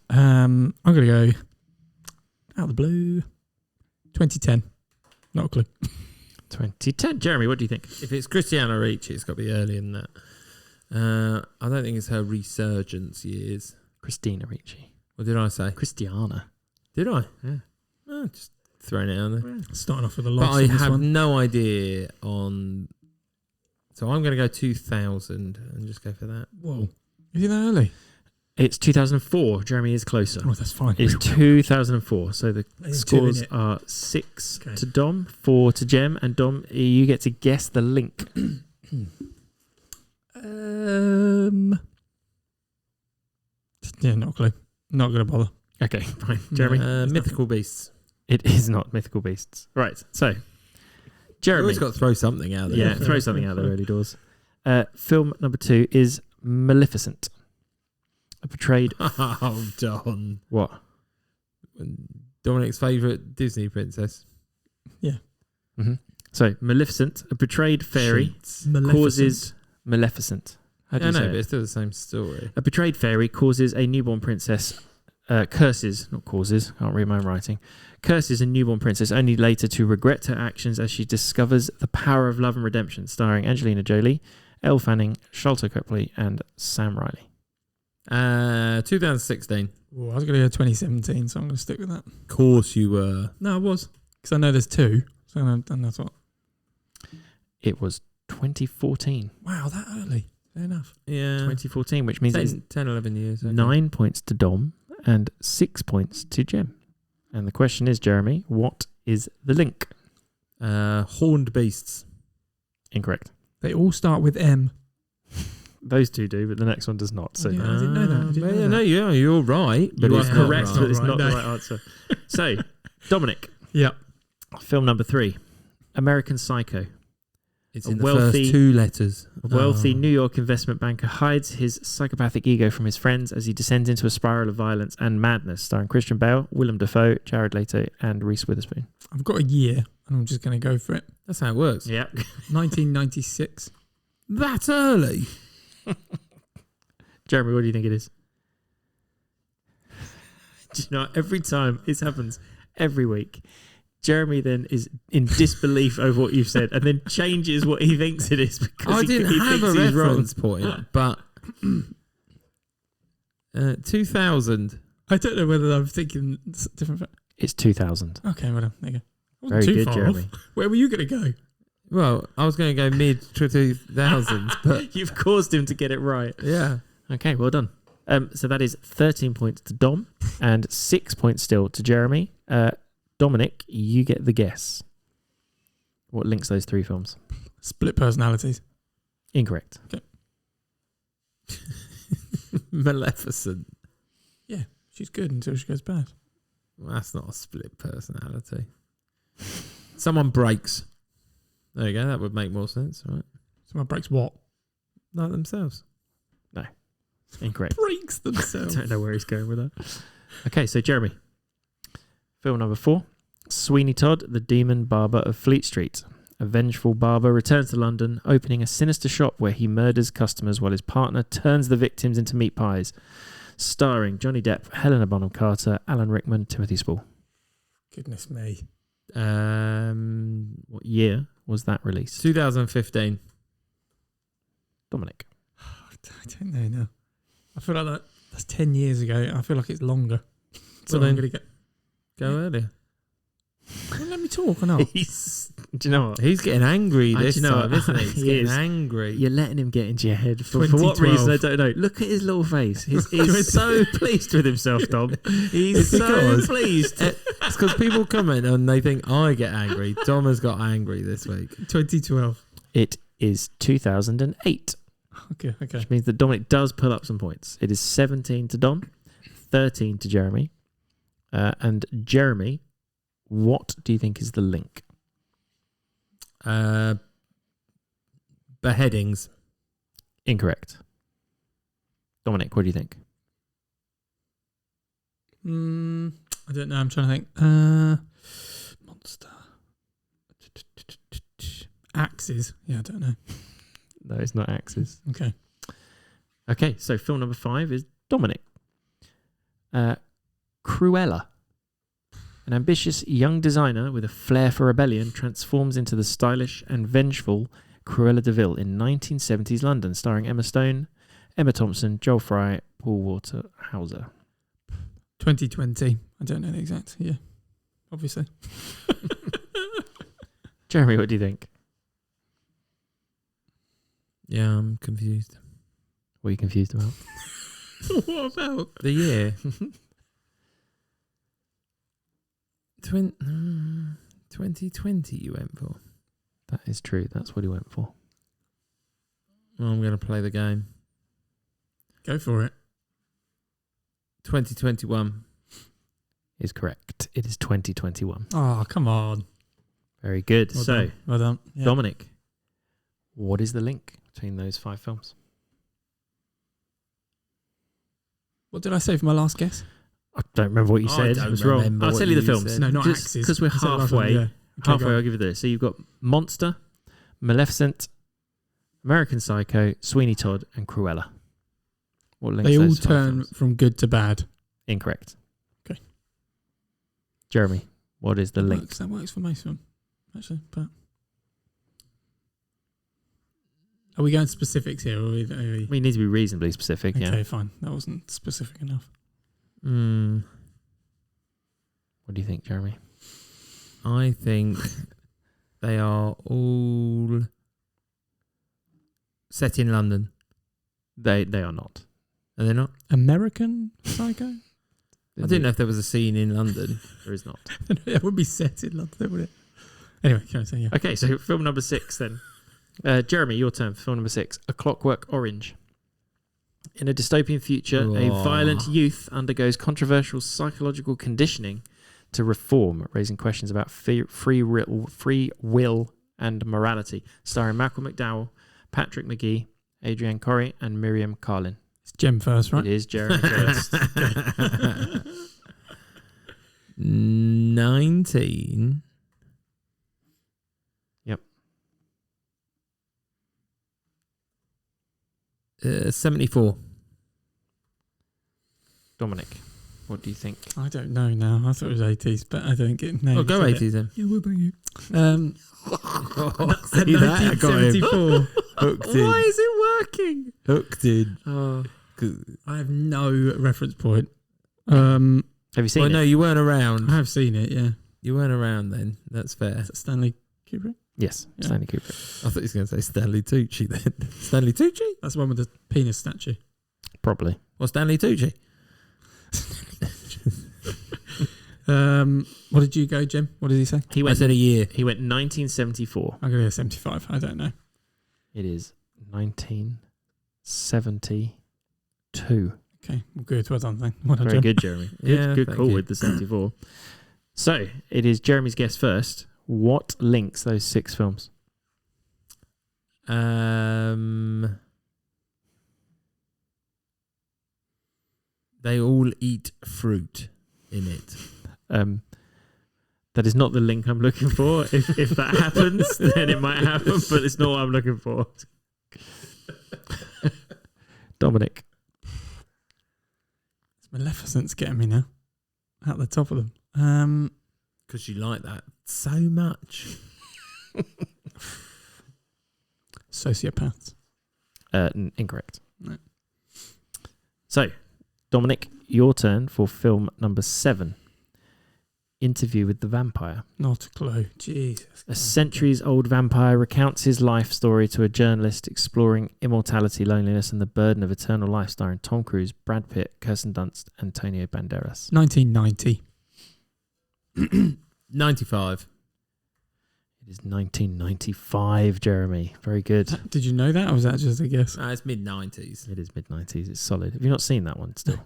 I'm going to go out of the blue. 2010. Not a clue. 2010. Jeremy, what do you think? If it's Christina Ricci, it's got to be earlier than that. I don't think it's her resurgence years. Christina Ricci. What did I say? Christiana. Did I? Yeah. Oh, just throwing it out there. Yeah. Starting off with a But loss. I have no idea on... So I'm going to go 2000 and just go for that. Whoa. Is it that early? It's 2004. Jeremy is closer. Oh, that's fine. It's 2004. So the scores are 6 to Dom, 4 to Jem, and Dom, you get to guess the link. Yeah, not a clue. Not going to bother. Okay, fine. Jeremy? Mythical Beasts. It is not Mythical Beasts. Right, so, You Jeremy. always got to throw something out there. Yeah, throw something out there early doors. Film number 2 is Maleficent. A portrayed... Oh, Don. What? Dominic's favourite Disney princess. Yeah. Mm-hmm. So, Maleficent, a betrayed fairy, causes... Maleficent. How do you say but it? it's still the same story. A betrayed fairy causes a newborn princess... curses, not causes, can't read my own writing. Curses a newborn princess only later to regret her actions as she discovers the power of love and redemption, starring Angelina Jolie, Elle Fanning, Sholto Copley, and Sam Riley. 2016. Oh, I was going to go 2017, so I'm going to stick with that. Of course you were. No, I was. Because I know there's two. So and that's what. It was 2014. Wow, that early. Fair enough. Yeah. 2014, which means 10, 11 years. Okay. 9 points to Dom and 6 points to Jem. And the question is, Jeremy, what is the link? Horned beasts. Incorrect. They all start with M. Those two do, but the next one does not. So I didn't know that. You're right. But you are it's not correct, right. but it's Right, not no. the right answer. So, Dominic, Yeah. film number 3, American Psycho. It's A in the wealthy- first 2 letters. A wealthy New York investment banker hides his psychopathic ego from his friends as he descends into a spiral of violence and madness, starring Christian Bale, Willem Dafoe, Jared Leto, and Reese Witherspoon. I've got a year, and I'm just going to go for it. That's how it works. Yeah. 1996. That early. Jeremy, what do you think it is? Do you know, every time this happens, every week, Jeremy then is in disbelief over what you've said and then changes what he thinks it is because I he didn't have a thinks he's wrong. reference point, but 2000. I don't know whether I'm thinking different. It's 2000. Okay, well, there you go. I wasn't Very too good, far Jeremy. off. Where were you going to go? Well, I was going to go mid 2000s, but You've caused him to get it right. yeah. Okay, well done. So that is 13 points to Dom and 6 points still to Jeremy. Dominic, you get the guess. What links those 3 films? Split personalities. Incorrect. Maleficent. Yeah, she's good until she goes bad. Well, that's not a split personality. Someone breaks. There you go. That would make more sense, right? Someone breaks what? Like themselves. Incorrect. Breaks I themselves. don't know where he's going with that. Okay, so Jeremy. Film number 4. Sweeney Todd, the Demon Barber of Fleet Street. A vengeful barber returns to London, opening a sinister shop where he murders customers while his partner turns the victims into meat pies. Starring Johnny Depp, Helena Bonham Carter, Alan Rickman, Timothy Spall. Goodness me. What year was that released? 2015. Dominic. I don't know now. I feel like that's 10 years ago. I feel like it's longer. So Well, I'm then- going to get... Go earlier. Well, let me talk or not? Do you know what? He's getting angry Do this you know time, what? isn't he? He's He getting is. angry. You're letting him get into your head. For what 2012. reason, I don't know. Look at his little face. He's so pleased with himself, Dom. He's It's so because- pleased. It's because people comment and they think I get angry. Dom has got angry this week. 2012. It is 2008, Okay. which means that Dominic does pull up some points. It is 17 to Dom, 13 to Jeremy. And Jeremy, what do you think is the link? Beheadings. Incorrect. Dominic, what do you think? I don't know. I'm trying to think. Monster. Axes. Yeah, I don't know. No, it's not Axis. Okay. Okay, so film number 5 is Dominic. Cruella. An ambitious young designer with a flair for rebellion transforms into the stylish and vengeful Cruella de Vil in 1970s London, starring Emma Stone, Emma Thompson, Joel Fry, Paul Walter Hauser. 2020. I don't know the exact year. Obviously. Jeremy, what do you think? Yeah, I'm confused. What are you confused about? What about? The year. 2020 you went for. That is true. That's what he went for. Well, I'm going to play the game. Go for it. 2021. Is correct. It is 2021. Oh, come on. Very good. Well So, done. Well done. Yeah. Dominic, what is the link between those 5 films? What did I say for my last guess? I don't remember what you I said. don't It was wrong. remember I'll what tell you the you films. said. No, not axes. Because we're I said the last one, halfway. yeah. Okay, Halfway, go on. I'll give you this. So you've got Monster, Maleficent, American Psycho, Sweeney Todd, and Cruella. What links They all those 5 turn films? from good to bad. Incorrect. Okay. Jeremy, what is the link? That works for most of them, actually. But are we going specifics here? Or are we We need to be reasonably specific, okay, yeah. fine. That wasn't specific enough. What do you think, Jeremy? I think they are all set in London. They are not. Are they not? American Psycho? I didn't know if there was a scene in London. There is not. It would be set in London, would it? Anyway, can I say yeah? Okay, so film number 6 then. Jeremy, your turn for film number 6. A Clockwork Orange. In a dystopian future, a violent youth undergoes controversial psychological conditioning to reform, raising questions about free will and morality. Starring Malcolm McDowell, Patrick McGee, Adrienne Corrie, and Miriam Carlin. It's Jem first, right? It is Jeremy first. 19. Yep. 74. Dominic, what do you think? I don't know now. I thought it was 80s, but I don't get names. Oh, go 80s then. Yeah, we'll bring you. See that? I got him. 1974. Hooked in. Why is it working? Hooked in. Oh. I have no reference point. Have you seen Well, it? no, you weren't around. I have seen it, yeah. You weren't around then. That's fair. Is it Stanley Kubrick? Yes, Yeah. Stanley Kubrick. I thought he was going to say Stanley Tucci then. Stanley Tucci? That's the one with the penis statue. Probably. Or Stanley Tucci? What did you go, Jim? What did he say? He I went. said a year. He went 1974. I'm going to go 75. I don't know. It is 1972. Okay, well, good. Well done, then. Well done, Very Jim. good, Jeremy. Yeah, Good thank call you. with the 74. So it is Jeremy's guess first. What links those 6 films? They all eat fruit in it. That is not the link I'm looking for. If that happens, then it might happen, but it's not what I'm looking for. Dominic. It's Maleficent's getting me now. At the top of them. Because you like that so much. Sociopaths. Incorrect. No. So, Dominic, your turn for film number 7. Interview with the Vampire. Not a clue. Jesus. A centuries-old vampire recounts his life story to a journalist exploring immortality, loneliness, and the burden of eternal life, starring Tom Cruise, Brad Pitt, Kirsten Dunst, Antonio Banderas. 1990. 95. It is 1995, Jeremy. Very good. Did you know that, or was that just a guess? It's mid-90s. It is mid-90s. It's solid. Have you not seen that one still?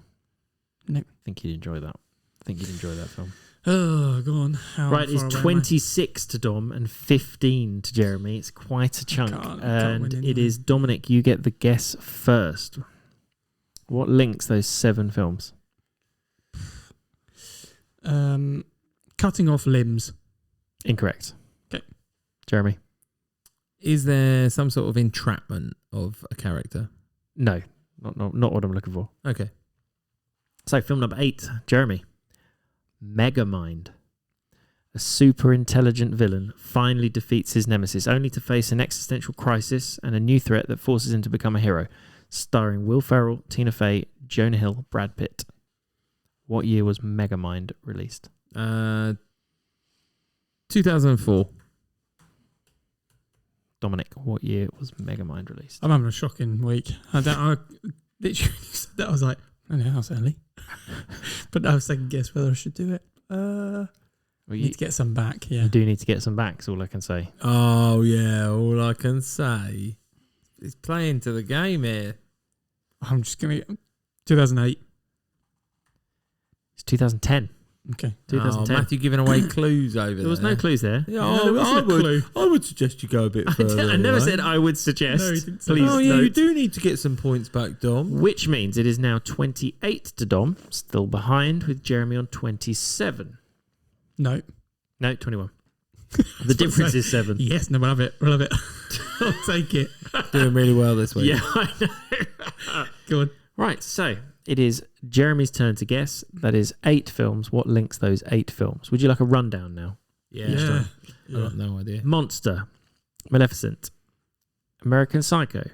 No. I think you'd enjoy that. I think you'd enjoy that film. Oh, go on. How Right, it's far away am I? 26 to Dom and 15 to Jeremy. It's quite a chunk. Can't And win it in is Dominic, you get the guess first. What links those 7 films? Cutting off limbs. Incorrect. Okay. Jeremy? Is there some sort of entrapment of a character? No, not what I'm looking for. Okay. So, film number 8, Jeremy. Megamind. A super intelligent villain finally defeats his nemesis, only to face an existential crisis and a new threat that forces him to become a hero. Starring Will Ferrell, Tina Fey, Jonah Hill, Brad Pitt. What year was Megamind released? 2004. Dominic, what year was Megamind released? I'm having a shocking week. I literally said that. I was like, I know, that was early. But I was second guess whether I should do it. Well, Need to get some back, yeah. You do need to get some back, is all I can say. Oh, yeah. All I can say is playing to the game here. I'm just going to... 2008. It's 2010. Okay. 2010. Matthew giving away clues over there. There was no clues there. Yeah, there wasn't a clue. I would suggest you go a bit further. I never away. said I would suggest. No, he didn't say Please Oh, yeah, note. you do need to get some points back, Dom. Which means it is now 28 to Dom, still behind with Jeremy on 27. No. No, 21. The difference is 7. Yes, no, we'll have it. We'll have it. I'll take it. Doing really well this week. Yeah, I know. Go on. Right, so it is Jeremy's turn to guess. That is 8 films. What links those 8 films? Would you like a rundown now? Yeah. I've got no idea. Monster, Maleficent, American Psycho,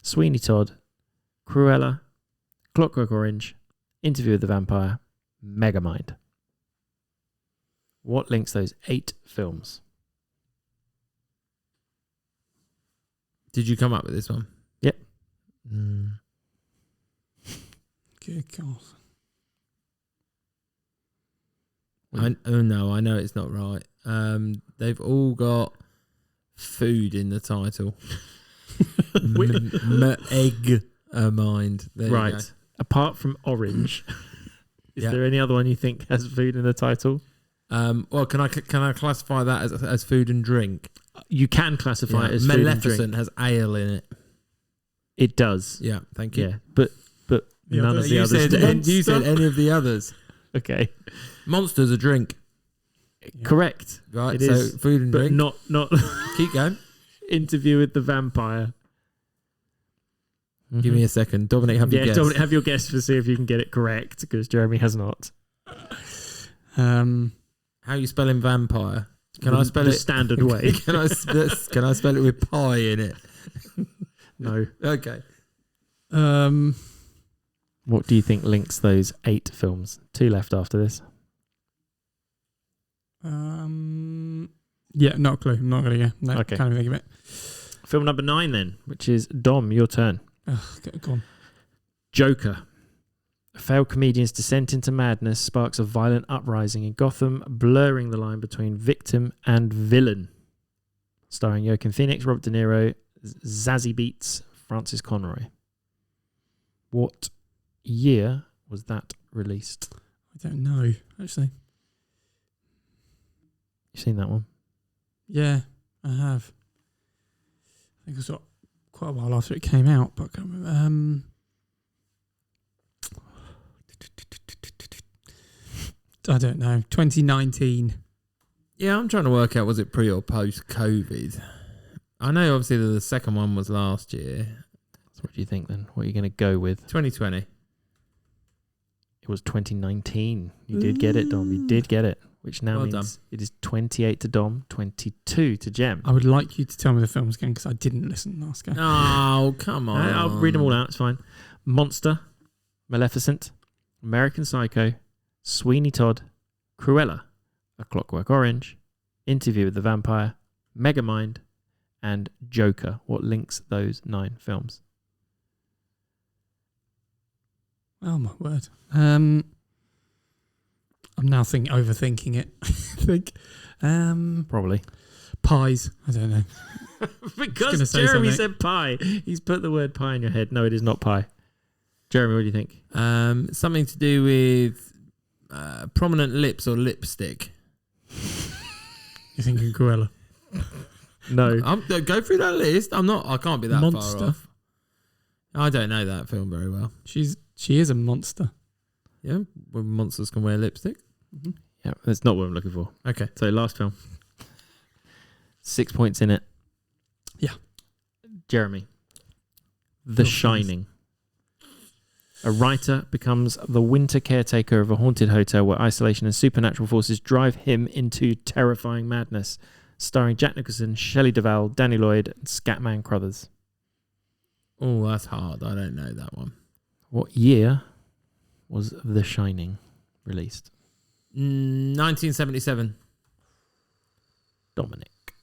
Sweeney Todd, Cruella, Clockwork Orange, Interview with the Vampire, Megamind. What links those 8 films? Did you come up with this one? Yep. Good God. I know it's not right. They've all got food in the title. Mind. Right. Apart from Orange, is there any other one you think has food in the title? Well, can I classify that as food and drink? You can classify it as food and drink. Maleficent has ale in it. It does. Yeah, thank you. Yeah, but none of the others do. You said any of the others. Okay. Monster's a drink. Correct. Right, it so is, food and but drink. not Keep going. Interview with the Vampire. Give me a second. Dominic, have your guess. Dominic, have your guess to see if you can get it correct, because Jeremy has not. How are you spelling vampire? Can I spell the it standard way? Can I spell it with pie in it? No. Okay. What do you think links those 8 films? 2 left after this. Yeah, not a clue. I'm not going to go. No, Okay. Can't even think of it. Film number 9 then, which is Dom, your turn. Go on. Joker. A failed comedian's descent into madness sparks a violent uprising in Gotham, blurring the line between victim and villain. Starring Joaquin Phoenix, Robert De Niro, Zazie Beetz, Francis Conroy. What year was that released? I don't know, actually. You've seen that one? Yeah, I have. I think it was quite a while after it came out, but I can't remember. I don't know. 2019. Yeah, I'm trying to work out, was it pre or post COVID? I know obviously that the second one was last year. So what do you think then? What are you going to go with? 2020. It was 2019. You did get it, Dom. You did get it, which now means it is 28 to Dom, 22 to Jem. I would like you to tell me the films again, because I didn't listen last go. Oh, come on. I'll read them all out. It's fine. Monster, Maleficent, American Psycho, Sweeney Todd, Cruella, A Clockwork Orange, Interview with the Vampire, Megamind, and Joker. What links those 9 films? Oh my word. I'm now overthinking it. I think. Probably. Pies. I don't know. Because Jeremy said pie. He's put the word pie in your head. No, it is not pie. Jeremy, what do you think? Something to do with prominent lips or lipstick. You're thinking Cruella? No. Go through that list. I can't be that Monster. far off. I don't know that film very well. She is a monster. Yeah, when monsters can wear lipstick. Mm-hmm. Yeah, that's not what I'm looking for. Okay. So last film. 6 points in it. Yeah. Jeremy. The Shining. A writer becomes the winter caretaker of a haunted hotel where isolation and supernatural forces drive him into terrifying madness. Starring Jack Nicholson, Shelley Duvall, Danny Lloyd, and Scatman Crothers. Oh, that's hard. I don't know that one. What year was The Shining released? 1977. Dominic.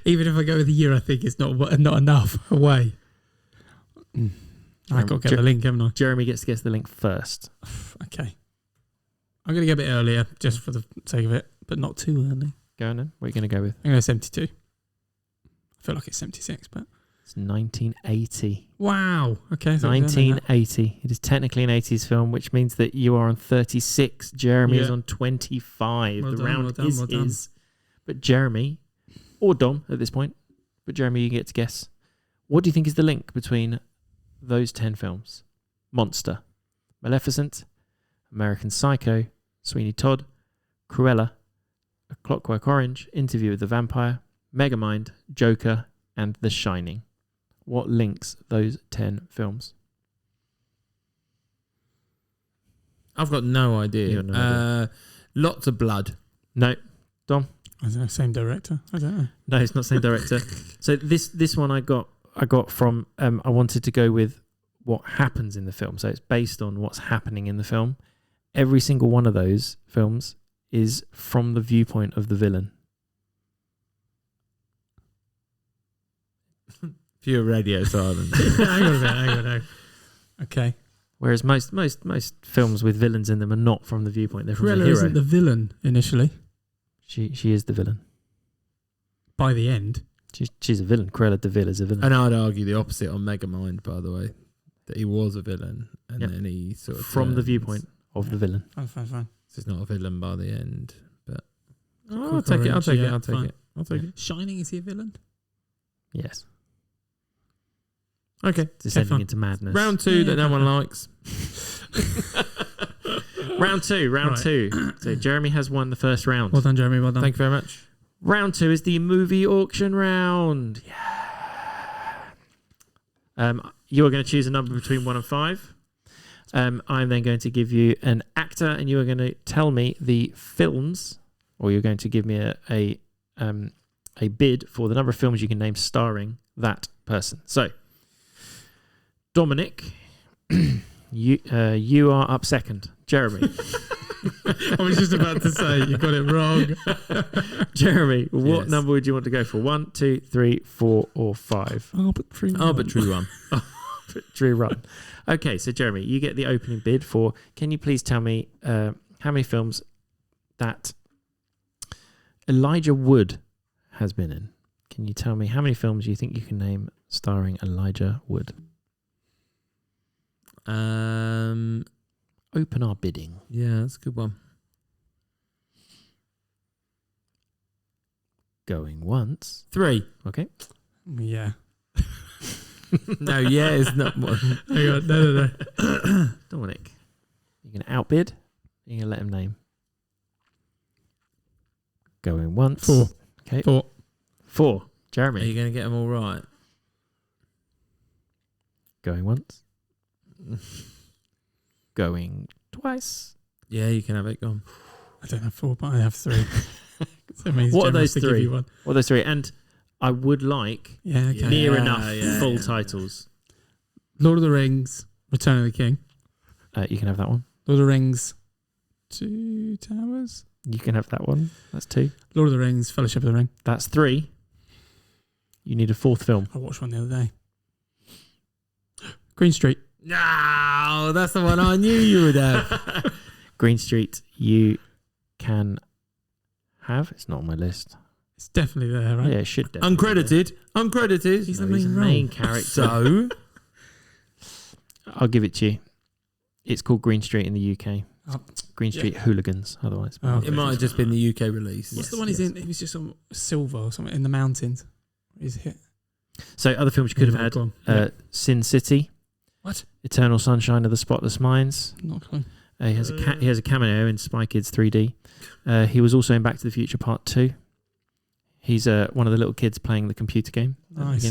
Even if I go with the year, I think it's not enough away. I've got to get the link, haven't I? Jeremy gets to guess the link first. Okay. I'm going to go a bit earlier, just for the sake of it, but not too early. Go on then. What are you going to go with? I'm going to 72. I feel like it's 76, but... It's 1980. Wow. Okay. 1980. It is technically an 80s film, which means that you are on 36. Jeremy is on 25. Well the done, round well done, is well done. his. But Jeremy, or Dom at this point, but Jeremy, you get to guess. What do you think is the link between those 10 films? Monster, Maleficent, American Psycho, Sweeney Todd, Cruella, A Clockwork Orange, Interview with the Vampire, Megamind, Joker, and The Shining. What links those 10 films? I've got no idea. You got no idea. Lots of blood. No. Dom? I don't know. Same director. I don't know. No, it's not same director. So this one I got from I wanted to go with what happens in the film. So it's based on what's happening in the film. Every single one of those films is from the viewpoint of the villain. Pure radio silence. Hang on a minute. Okay. Whereas most films with villains in them are not from the viewpoint. They're from the Cruella hero. isn't the villain initially. She is the villain. By the end. She's a villain. Cruella de Vil is a villain. And I'd argue the opposite on Megamind, by the way, that he was a villain and then he sort of from the turns. viewpoint of the villain. Fine. So he's not a villain by the end, but Cool I'll take it. I'll take it. yeah, I'll take fine. it. I'll take it. Shining, is he a villain? Yes. Okay. Descending fine. into madness. Round 2 that no one likes. Round two. Right. So Jeremy has won the first round. Well done, Jeremy. Well done. Thank you very much. Round 2 is the movie auction round. Yeah. You are going to choose a number between 1 and 5. I'm then going to give you an actor, and you are going to tell me the films, or you're going to give me a bid for the number of films you can name starring that person. So, Dominic, you are up second. Jeremy. I was just about to say you got it wrong. Jeremy, what Yes. number would you want to go for? 1, 2, 3, 4, or 5 Arbitrary one. Arbitrary run. Okay, so Jeremy, you get the opening bid for. Can you please tell me how many films that Elijah Wood has been in? Can you tell me how many films you think you can name starring Elijah Wood? Open our bidding. Yeah, that's a good one. Going once. 3. Okay. Yeah. No, yeah, it's not one. Hang on. No. Dominic, you're going to outbid. You're going to let him name. Going once. 4. Okay. 4. 4. Are Jeremy. you going to get them all right? Going once. Going twice. Yeah, you can have it. Go on. I don't have 4, but I have 3. So it means What are Jem has those to give 3? you one. What are those 3? And I would like Yeah, okay. near Yeah, enough yeah, full yeah. titles. Lord of the Rings, Return of the King. You can have that one. Lord of the Rings, Two Towers. You can have that one. That's 2. Lord of the Rings, Fellowship of the Ring. That's 3. You need a 4th film. I watched one the other day. Green Street. No, that's the one I knew you would have. Green Street, you can have. It's not on my list. It's definitely there, right? Yeah, it should definitely be Uncredited. Uncredited. He's there. the No, he's main the role. main character. So, I'll give it to you. It's called Green Street in the UK. Oh, Green yeah. Street Hooligans, otherwise. Oh, it might have just been the UK release. What's Yes, the one he's yes. in? He was just on Silver or something in the mountains. He's hit. So other films you could have had. Go on. Sin City. What? Eternal Sunshine of the Spotless Minds. Not close. He has a cameo in Spy Kids 3D. He was also in Back to the Future Part 2. He's one of the little kids playing the computer game at the Nice.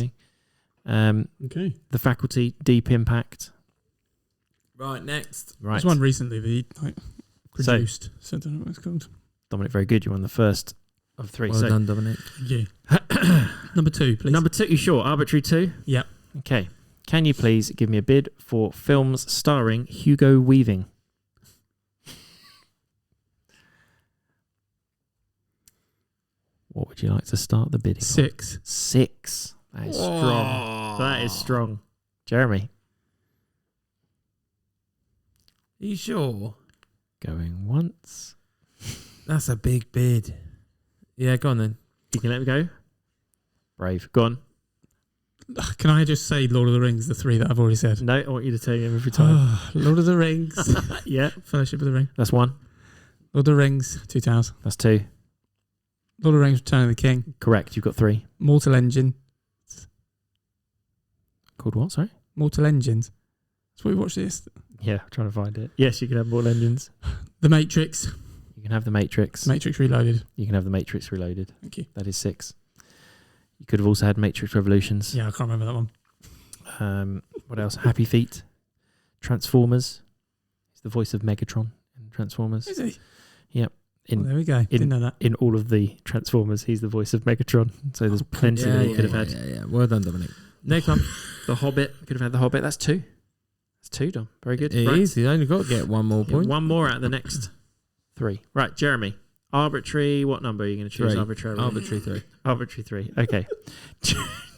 beginning. Okay. The Faculty, Deep Impact. Right, next. Right. There's one recently that he produced. So I don't know what it's called. Dominic, very good. You won the first of 3. Well so done, Dominic. Yeah. Number 2, please. number 2, you sure? Arbitrary 2? Yep. Okay. Can you please give me a bid for films starring Hugo Weaving? What would you like to start the bidding on? 6. 6. That is strong. That is strong. Jeremy, Are you sure? going once. That's a big bid. Yeah, go on then. You can let me go. Brave. Go on. Can I just say Lord of the Rings, the 3 that I've already said? No, I want you to tell me every time. Lord of the Rings, Yeah. Fellowship of the Ring. That's 1. Lord of the Rings, Two Towers. That's 2. Lord of the Rings, Return of the King. Correct. You've got 3. Mortal Engine. Called what? Sorry? Mortal Engines. That's what we watched this. Yeah, I'm trying to find it. Yes, you can have more engines. The Matrix. You can have The Matrix. Matrix Reloaded. You can have The Matrix Reloaded. Thank you. That is 6. You could have also had Matrix Revolutions. Yeah, I can't remember that one. What else? Happy Feet. Transformers. He's the voice of Megatron in Transformers. Is he? Yep. There we go. Didn't know that. In all of the Transformers, he's the voice of Megatron. So there's plenty that you could have had. Yeah. Well done, Dominic. Next one. The Hobbit. Could have had The Hobbit. That's 2. It's 2, Dom. Very good. It is. You only got to get one more point. One more out of the next 3. Right, Jeremy. Arbitrary. What number are you going to choose? 3. Arbitrary. Arbitrary 3. Arbitrary 3. Okay.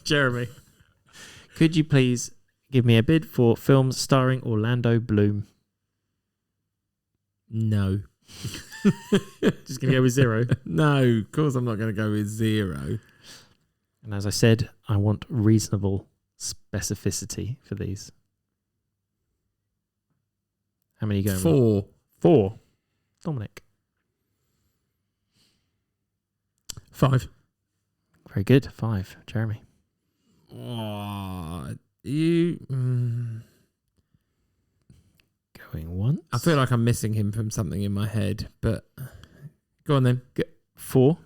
Jeremy, could you please give me a bid for films starring Orlando Bloom? No. Just going to go with 0. No, of course I'm not going to go with 0. And as I said, I want reasonable specificity for these. How many are you going 4. with? 4. Dominic. 5. Very good. 5. Jeremy. Oh, you. Going once. I feel like I'm missing him from something in my head, but go on then. 4.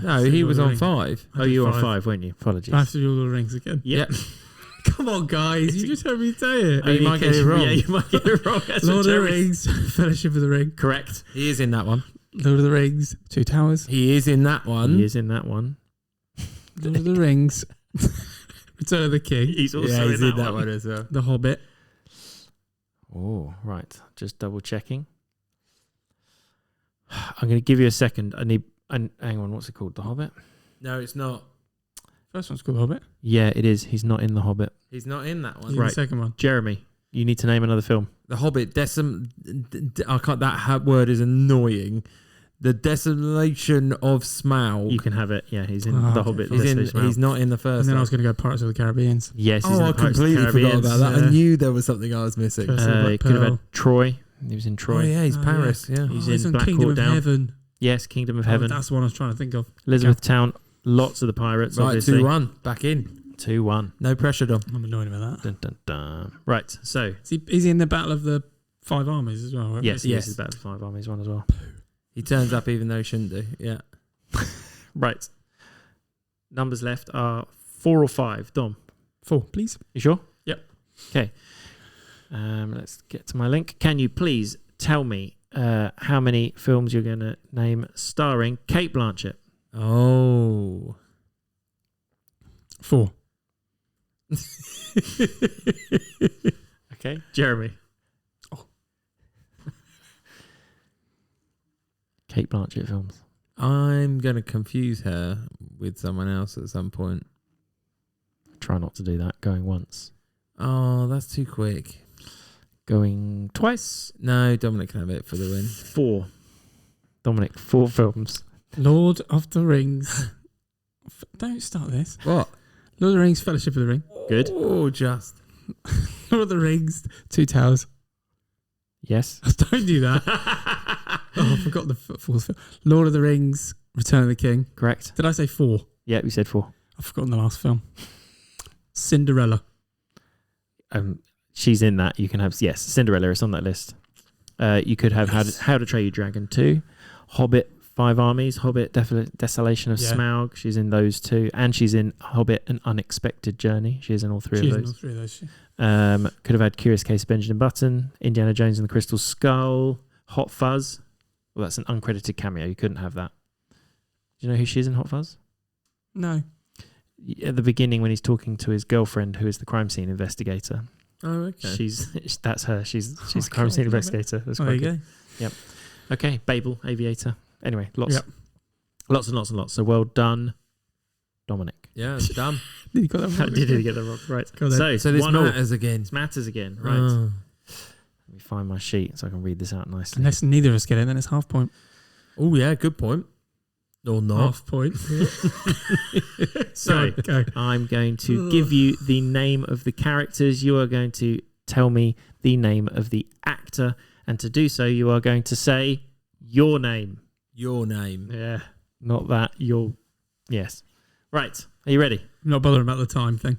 No, he was on 5. Oh, you were on 5, weren't you? Apologies. I have to do Lord of the Rings again. Yep. Come on, guys. You just heard me say it. You might get it wrong. Yeah, you might get it wrong. That's Lord what of the Jeremy- Rings, Fellowship of the Ring. Correct. He is in that one. Lord of the Rings, Two Towers. He is in that one. He is in that one. Lord of the Rings, Return of the King. He's also Yeah, he's in that one. as well. The Hobbit. Oh, right. Just double checking. I'm going to give you a second. Hang on. What's it called? The Hobbit? No, it's not. First one's called The Hobbit. Yeah, it is. He's not in The Hobbit. He's not in that one. He's Right. the second one. Jeremy, you need to name another film. The Hobbit. I can't. That word is annoying. The Desolation of Smaug. You can have it. Yeah, he's in Oh, The okay. Hobbit. He's in. Desolation of He's Smaug. not in the first. And then I one. was going to go Pirates of the Caribbean. Yes, he's Oh, in I Pirates of the completely forgot Caribbean. about that. I Yeah. knew there was something I was missing. Curse of the Black He could have Pearl. had Troy. He was in Troy. Oh yeah, he's Oh, Paris. Yeah. He's He's in on Black Kingdom Hawk of Down. Heaven. Yes, Kingdom of Oh, Heaven. that's the one I was trying to think of. Elizabethtown. Lots of the pirates, Right, obviously. 2-1. Back in. 2-1. No pressure, Dom. I'm annoyed about that. Dun, dun, dun. Right, so Is he in the Battle of the Five Armies as well? Right? yes, Yes. this is about the 5 Armies one as well. He turns up even though he shouldn't do. Yeah. Right. Numbers left are 4 or 5. Dom, 4, please. you sure? Yep. Okay. Let's get to my link. Can you please tell me how many films you're going to name starring Cate Blanchett? Oh. 4. Okay. Jeremy. Oh. Cate Blanchett films. I'm going to confuse her with someone else at some point. Try not to do that. Going once. Oh, that's too quick. Going twice. No, Dominic can have it for the win. 4. Dominic, 4 films. Lord of the Rings. Don't start this. What? Lord of the Rings, Fellowship of the Ring. Good. Oh, just. Lord of the Rings, Two Towers. Yes. Don't do that. Oh, I forgot the fourth film. Lord of the Rings, Return of the King. Correct. Did I say 4? Yeah, we said 4. I've forgotten the last film. Cinderella. She's in that. You can have, yes, Cinderella is on that list. You could have How to Train Your Dragon 2, Hobbit, 5 Armies, Hobbit, Desolation of Yeah. Smaug. She's in those 2, and she's in Hobbit, An Unexpected Journey. She's in all 3 She's of in all those. 3 of those. Could have had Curious Case of Benjamin Button, Indiana Jones and the Crystal Skull, Hot Fuzz. Well, that's an uncredited cameo. You couldn't have that. Do you know who she is in Hot Fuzz? No. At the beginning, when he's talking to his girlfriend, who is the crime scene investigator. Oh, okay. That's her. She's Oh, the crime God, scene love it. investigator. That's Oh, there quite you good. go. Okay, Babel, Aviator. Anyway, lots Yep. and lots and lots. So well done, Dominic. Yeah, it's done. You got that How wrong. did he get that wrong? Right. Go then. So this 1-1. matters again. This matters again. Right. Oh. Let me find my sheet so I can read this out nicely. Unless neither of us get it, then it's half point. Oh, yeah, good point. Or not. Half point. So go. I'm going to give you the name of the characters. You are going to tell me the name of the actor. And to do so, you are going to say your name. Your name. Yeah. Not that. Yes. Right. Are you ready? I'm not bothering about the time thing.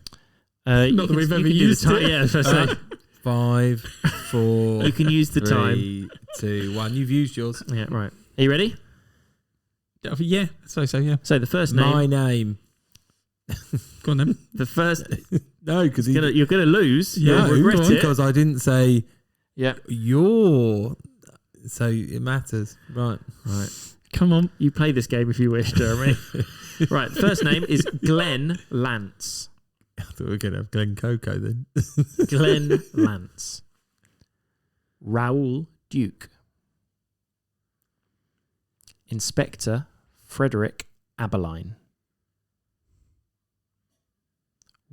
Not that we've ever used it. Yeah, that's what I say. 5, 4. You can use the time. 3, 2, 1. You've used yours. Yeah, right. Are you ready? Yeah, so yeah. So the first name. My name. Go on then. The first. No, because You're gonna lose. Yeah, You'll regret it. because I didn't say Yeah. your. So it matters. Right. Right. Come on. You play this game if you wish, Jeremy. Right. The first name is Glenn Lance. I thought we were going to have Glen Coco then. Glenn Lance. Raoul Duke. Inspector Frederick Aberline.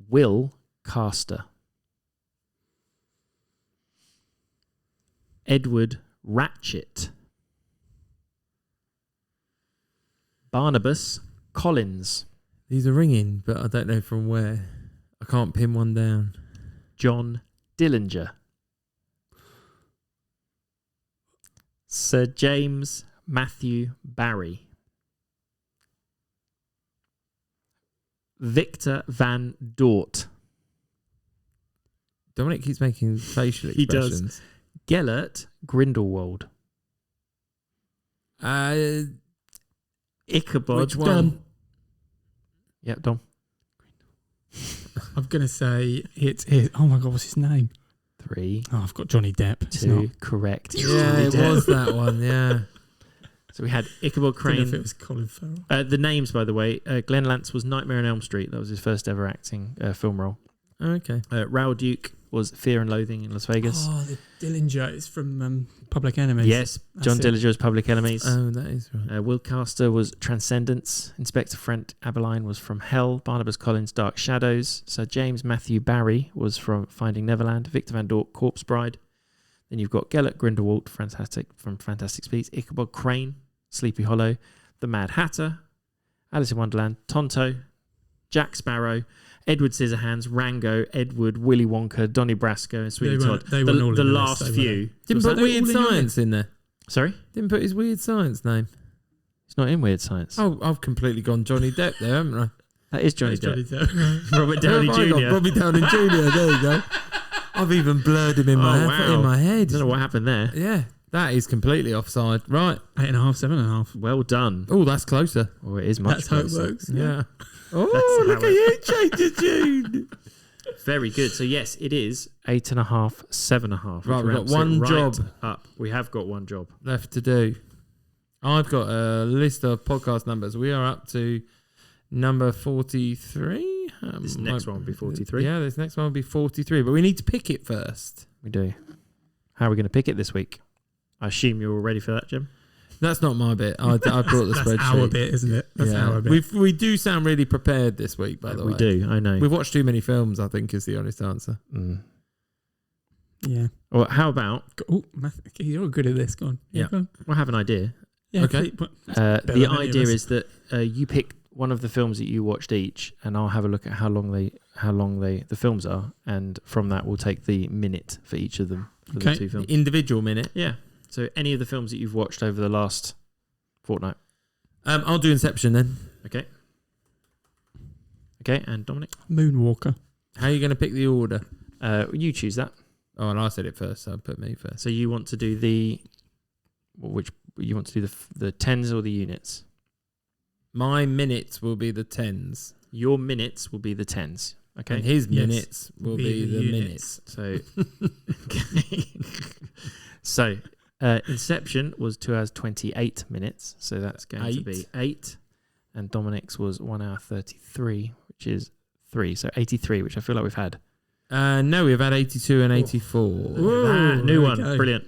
Will Caster. Edward Ratchet. Barnabas Collins. These are ringing, but I don't know from where. I can't pin one down. John Dillinger. Sir James Matthew Barry. Victor Van Dort. Dominic keeps making facial He does. expressions. Gellert Grindelwald. Ichabod. Which one? Dom. Yep, Dom. I'm going to say it's... Oh, my God, what's his name? 3, Oh, I've got Johnny Depp. It's 2, not. correct. Yeah, it was that one, yeah. So we had Ichabod I don't know if Crane. it was Colin Farrell. The names, by the way, Glenn Lance was Nightmare on Elm Street. That was his first ever acting film role. Okay. Raoul Duke was Fear and Loathing in Las Vegas. Oh, the Dillinger is from Public Enemies. Yes, John That's it. Dillinger was Public Enemies. Oh, that is right. Will Caster was Transcendence. Inspector Frank Aberline was from Hell. Barnabas Collins, Dark Shadows. Sir James Matthew Barry was from Finding Neverland. Victor Van Dort, Corpse Bride. Then you've got Gellert Grindelwald, from Fantastic Beasts. Ichabod Crane, Sleepy Hollow. The Mad Hatter. Alice in Wonderland. Tonto. Jack Sparrow. Edward Scissorhands, Rango, Edward, Willy Wonka, Donnie Brasco, and Sweeney Todd. They weren't all The in the last list, few. Didn't Was put that Weird all in your Science in there. Sorry? Didn't put his Weird Science name. It's not in Weird Science. Oh, I've completely gone Johnny Depp there, haven't I? That is Johnny Johnny Depp. Depp. Robert Downey Where have I gone? Jr. Robbie Downey Jr. There you go. I've even blurred him in my head. I don't know what happened there. Yeah, that is completely offside. Right. 8.5, 7.5. Well done. Oh, that's closer. Oh, it is much That's how it closer. works. Yeah. Oh, That's look how at you change the tune. Very good. So yes, it is 8.5, 7.5. which Right, we've got ramps it one right job up. We have got one job. left to do. I've got a list of podcast numbers. We are up to number 43. This next one will be 43. Yeah, this next one will be 43. But we need to pick it first. We do. How are we going to pick it this week? I assume you're all ready for that, Jim. That's not my bit. I brought the That's spreadsheet. our bit, isn't it? That's Yeah. our bit. We do sound really prepared this week, by the way. We do. I know. We've watched too many films, I think, is the honest answer. Mm. Yeah. Well, how about Oh, you're good at this. Go on. Yeah. Go on. I have an idea. Yeah, Okay. but The than any of idea us. is that you pick one of the films that you watched each, and I'll have a look at how long the films are, and from that we'll take the minute for each of them for the Okay. two films. Individual minute. Yeah. So any of the films that you've watched over the last fortnight. I'll do Inception then. Okay. Okay, and Dominic, Moonwalker. How are you going to pick the order? you choose that. Oh, and I said it first, so I'll put me first. So you want to do which you want to do the tens or the units? My minutes will be the tens. Your minutes will be the tens. Okay. And his Yes. minutes will be the minutes. So, so Inception was 2 hours 28 minutes. So that's going to be 8. And Dominic's was 1 hour 33, which is 3. So 83, which I feel like we've had. No, we've had 82 and 84. New there we one. go. Brilliant.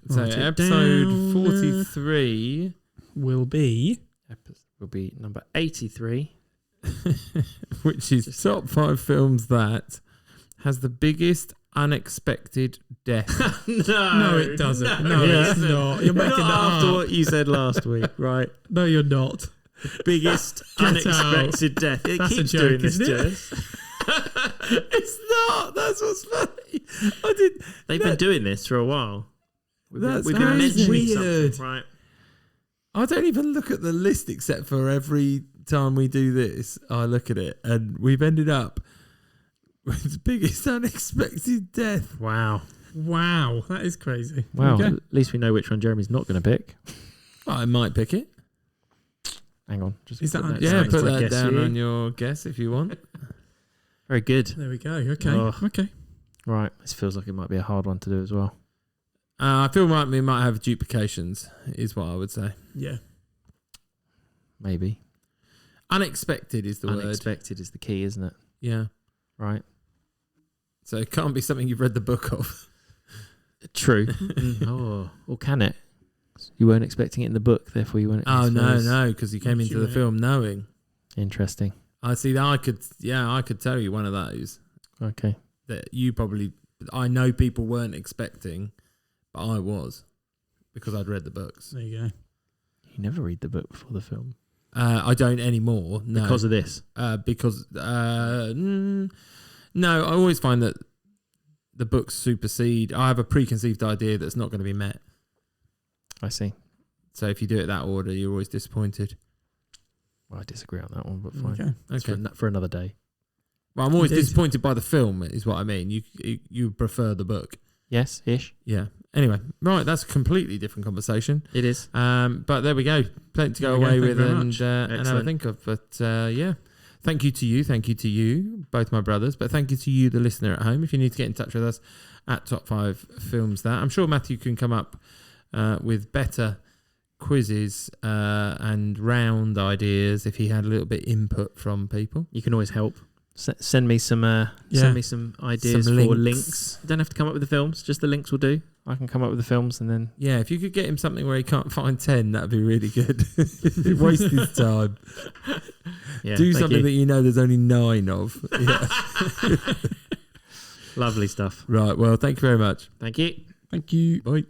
So Write it episode down. 43 Will be Will be number 83. which is top 5 films that has the biggest unexpected death. no, it doesn't. No, Yeah. it's not. You're making that after up. what you said last week, right? No, you're not. Biggest Get unexpected death. It That's a keeps joke, doing this isn't to it? us. It's not. That's what's funny. I did. They've been doing this for a while. We've That's been crazy. mentioning Weird. something, right? I don't even look at the list except for every time we do this. I look at it, and we've ended up with the biggest unexpected death. Wow. Wow, that is crazy. Wow. Okay. At least we know which one Jeremy's not going to pick. I might pick it. Hang on. Just Is that put un- Yeah, Sounds put I that guess down you. on your guess if you want. Very good. There we go. Okay. Oh. Okay. Right. This feels like it might be a hard one to do as well. I feel like we might have duplications, is what I would say. Yeah. Maybe. Unexpected is the word. Unexpected is the key, isn't it? Yeah. Right. So it can't be something you've read the book of. True. Or can it? You weren't expecting it in the book, therefore you weren't. Oh no, because you came into the Sure. film knowing. Interesting. I see. I could tell you one of those Okay. that you probably. I know people weren't expecting, but I was, because I'd read the books. There you go. You never read the book before the film I don't anymore. No, because of this. No, I always find that the books supersede. I have a preconceived idea that's not going to be met. I see. So if you do it that order, you're always disappointed. Well, I disagree on that one, but fine. Okay. That's Okay. for another day. Well, I'm always Indeed. disappointed by the film, is what I mean. You prefer the book. Yes, ish. Yeah. Anyway, right, that's a completely different conversation. It is. But there we go. Plenty to go There we go. away Thank with you very and much. have a Excellent. think of. But yeah, thank you to you, both my brothers. But thank you to you, the listener at home. If you need to get in touch with us at Top 5 Films, I'm sure Matthew can come up with better quizzes and round ideas if he had a little bit input from people. You can always help. Send me some ideas Some for links. links. You don't have to come up with the films, just the links will do. I can come up with the films and then Yeah, if you could get him something where he can't find 10, that'd be really good. Waste his time. yeah, Do thank something you. that you know there's only 9 of. Yeah. Lovely stuff. Right, well, thank you very much. Thank you. Thank you. Bye.